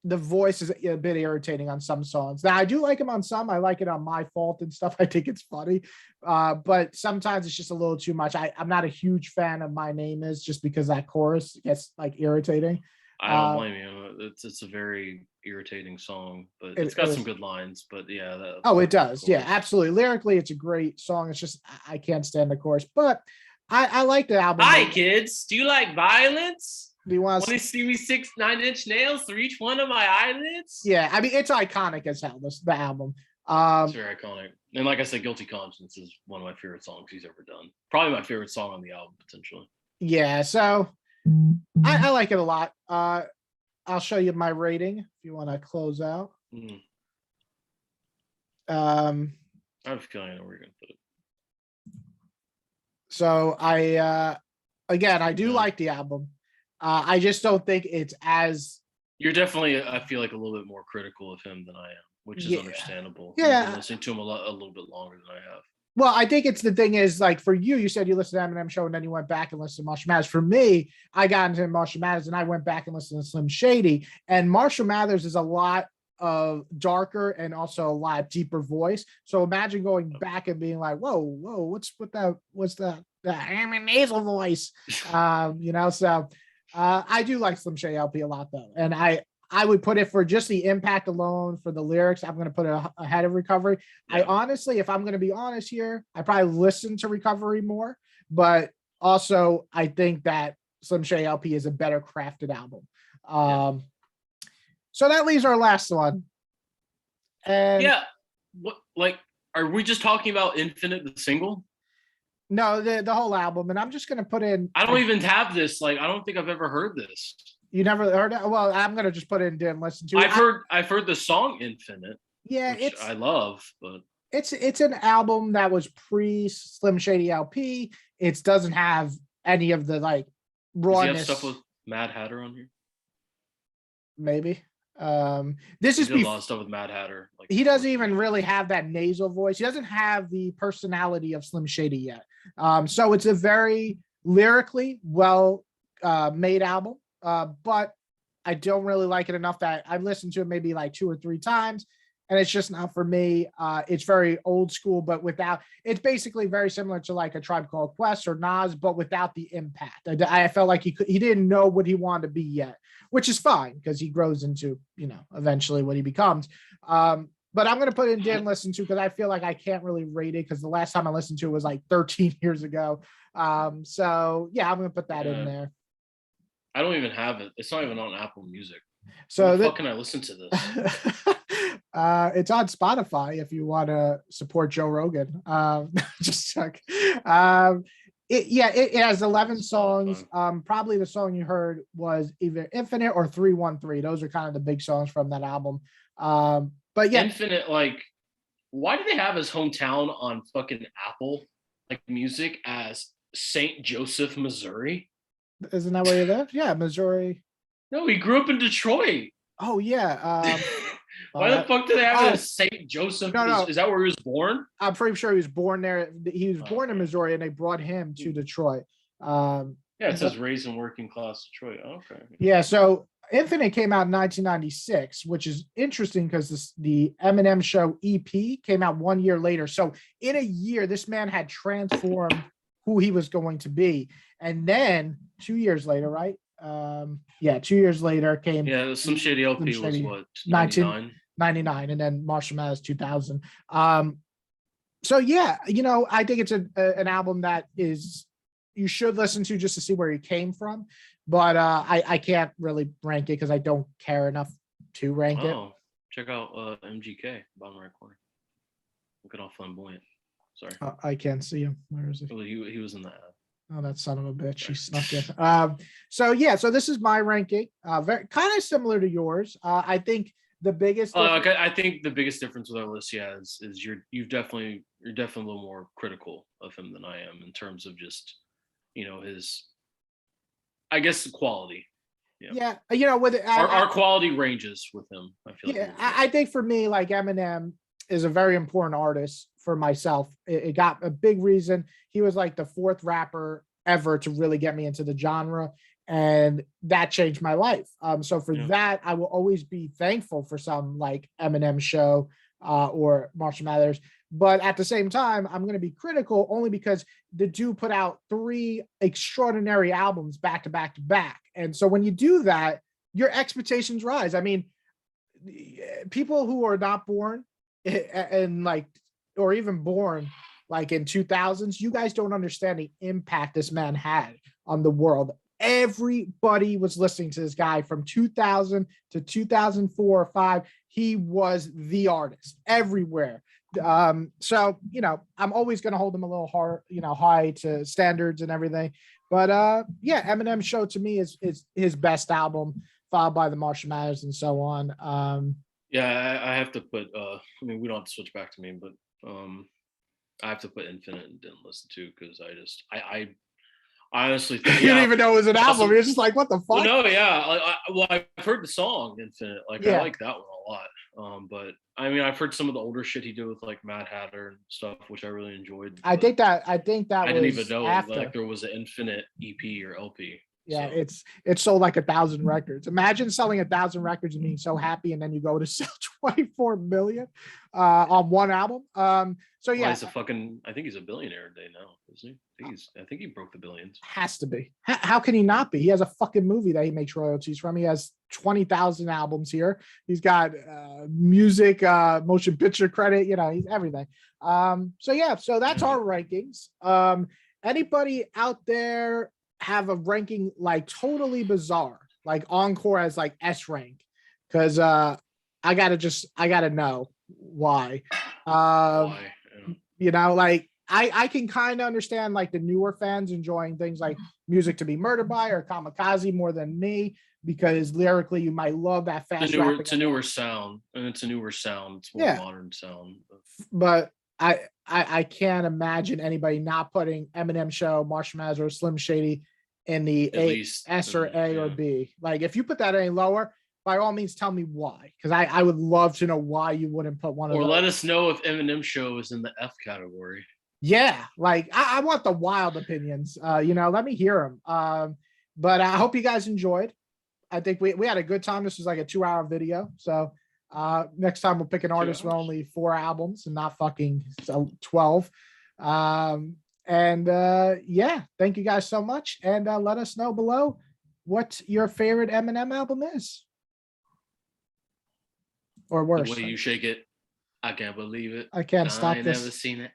the voice is a bit irritating on some songs. Now I do like him on some. I like it on My Fault and stuff. I think it's funny, but sometimes it's just a little too much. I'm not a huge fan of My Name Is, just because that chorus gets like irritating. I don't blame you. It's a very irritating song, but it's got some good lines. But yeah, it does. Yeah, absolutely. Lyrically, it's a great song. It's just I can't stand the chorus, but I like the album. Hi kids, do you like violence? Do you want to see me 6 9-inch nails through each one of my eyelids? Yeah, I mean, it's iconic as hell, the album. It's very iconic. And like I said, Guilty Conscience is one of my favorite songs he's ever done. Probably my favorite song on the album, potentially. Yeah, so I like it a lot. I'll show you my rating if you want to close out. I have a feeling I know where you're going to put it. So I do like the album. I just don't think it's as. You're definitely, I feel like, a little bit more critical of him than I am, which is understandable. Yeah, I've been listening to him a little bit longer than I have. Well, I think it's the thing is, like, for you said you listened to Eminem Show and then you went back and listened to Marshall Mathers. For me, I got into Marshall Mathers and I went back and listened to Slim Shady. And Marshall Mathers is a lot of darker and also a lot deeper voice. So imagine going back and being like, whoa, what's that nasal voice? So I do like Slim Shady LP a lot though. And I would put it, for just the impact alone, for the lyrics, I'm going to put it ahead of Recovery. Yeah. I honestly, if I'm going to be honest here, I probably listen to Recovery more, but also I think that Slim Shady LP is a better crafted album. So that leaves our last one. And are we just talking about Infinite, the single? No, the whole album. And I'm just going to put in. I don't even have this. Like, I don't think I've ever heard this. You never heard it? Well, I'm going to just put it in and listen to it. I've heard the song Infinite. Yeah, I love, but it's an album that was pre Slim Shady LP. It doesn't have any of the like rawness. Does he have stuff with Mad Hatter on here? Maybe. This is a lot of stuff with Mad Hatter. Like, he doesn't even really have that nasal voice. He doesn't have the personality of Slim Shady yet. So it's a very lyrically well made album. But I don't really like it enough that I've listened to it maybe like 2 or 3 times, and it's just not for me. It's very old school, but it's basically very similar to like a Tribe Called Quest or Nas, but without the impact. I felt like he didn't know what he wanted to be yet, which is fine because he grows into, eventually what he becomes. But I'm going to put it in didn't listen to, because I feel like I can't really rate it because the last time I listened to it was like 13 years ago. So yeah, I'm going to put that in there. I don't even have it. It's not even on Apple Music. So how can I listen to this? It's on Spotify if you want to support Joe Rogan. Just like, it has 11 songs. Probably the song you heard was either Infinite or 313. Those are kind of the big songs from that album. But yeah, Infinite, like, why do they have his hometown on fucking Apple like music as St. Joseph, Missouri? isn't that where you live? Yeah, Missouri. No, he grew up in Detroit. Oh yeah. Why the fuck do they have it oh, as St. Joseph? no. Is that where he was born? I'm pretty sure he was born there. He was born in Missouri, and they brought him to Detroit. Yeah, it says raised in working class Detroit. Okay. Yeah, so Infinite came out in 1996, which is interesting because the Eminem Show EP came out 1 year later. So in a year, this man had transformed who he was going to be. And then 2 years later, right? 2 years later came. Yeah, some Shady LP Some Shady, was what, 99? 99, and then Marshall Mathers 2000. So yeah, I think it's an album that you should listen to just to see where he came from, but I can't really rank it because I don't care enough to rank it. Check out MGK, bottom right corner. Look at all flamboyant. Sorry, I can't see him. Where is he? Well, he was in the ad. Oh, that son of a bitch! He snuck in. So this is my ranking. Very kind of similar to yours. I think the biggest. I think the biggest difference with our list, is you're definitely a little more critical of him than I am in terms of just, his, I guess, quality. Yeah, with our quality ranges with him. I feel. Yeah, I think for me, like, Eminem is a very important artist for myself. It got a big reason. He was like the fourth rapper ever to really get me into the genre, and that changed my life. So for that, I will always be thankful for some like Eminem Show or Marshall Mathers. But at the same time, I'm going to be critical only because the dude put out 3 extraordinary albums back to back to back. And so when you do that, your expectations rise. I mean, people who are not born and like, or even born like in 2000s, you guys don't understand the impact this man had on the world. Everybody was listening to this guy from 2000 to 2004 or 5. He was the artist everywhere. So I'm always going to hold him a little hard, high to standards and everything. But Eminem Show to me is his best album, followed by the Marshall Mathers and so on. I have to put. We don't have to switch back to me, but I have to put Infinite and Didn't Listen To, because I honestly think you didn't even know it was an album. You're just like, what the fuck? Well, no, I've heard the song Infinite. Like, I like that one a lot. But I mean, I've heard some of the older shit he did with like Mad Hatter and stuff, which I really enjoyed. I think that I didn't even know after. there was an Infinite EP or LP. Yeah, so. It's sold like 1,000 records. Imagine selling 1,000 records and being so happy, and then you go to sell 24 million on one album. So yeah, I think he's a billionaire today now, isn't he? I think he broke the billions. Has to be. How can he not be? He has a fucking movie that he makes royalties from. He has 20,000 albums here. He's got music, motion picture credit. He's everything. So that's our rankings. Anybody out there have a ranking like totally bizarre, like Encore has like S rank? Because I gotta know why. Why? Like I can kind of understand like the newer fans enjoying things like Music to Be Murdered By or Kamikaze more than me, because lyrically you might love that fast. It's a newer sound, and it's a newer sound. It's more modern sound. But I can't imagine anybody not putting Eminem Show, Marshall Mathers, or Slim Shady in the S or A or B. Like, if you put that any lower, by all means, tell me why, because I would love to know why you wouldn't put one of those. Or let us know if Eminem Show is in the F category. Yeah, like I want the wild opinions. Let me hear them. But I hope you guys enjoyed. I think we had a good time. This was like a 2-hour video. So next time we'll pick an artist with only 4 albums and not fucking 12. Thank you guys so much. And let us know below what your favorite Eminem album is. Or worse. The way you shake it, I can't believe it. I can't stop this. I ain't never seen it.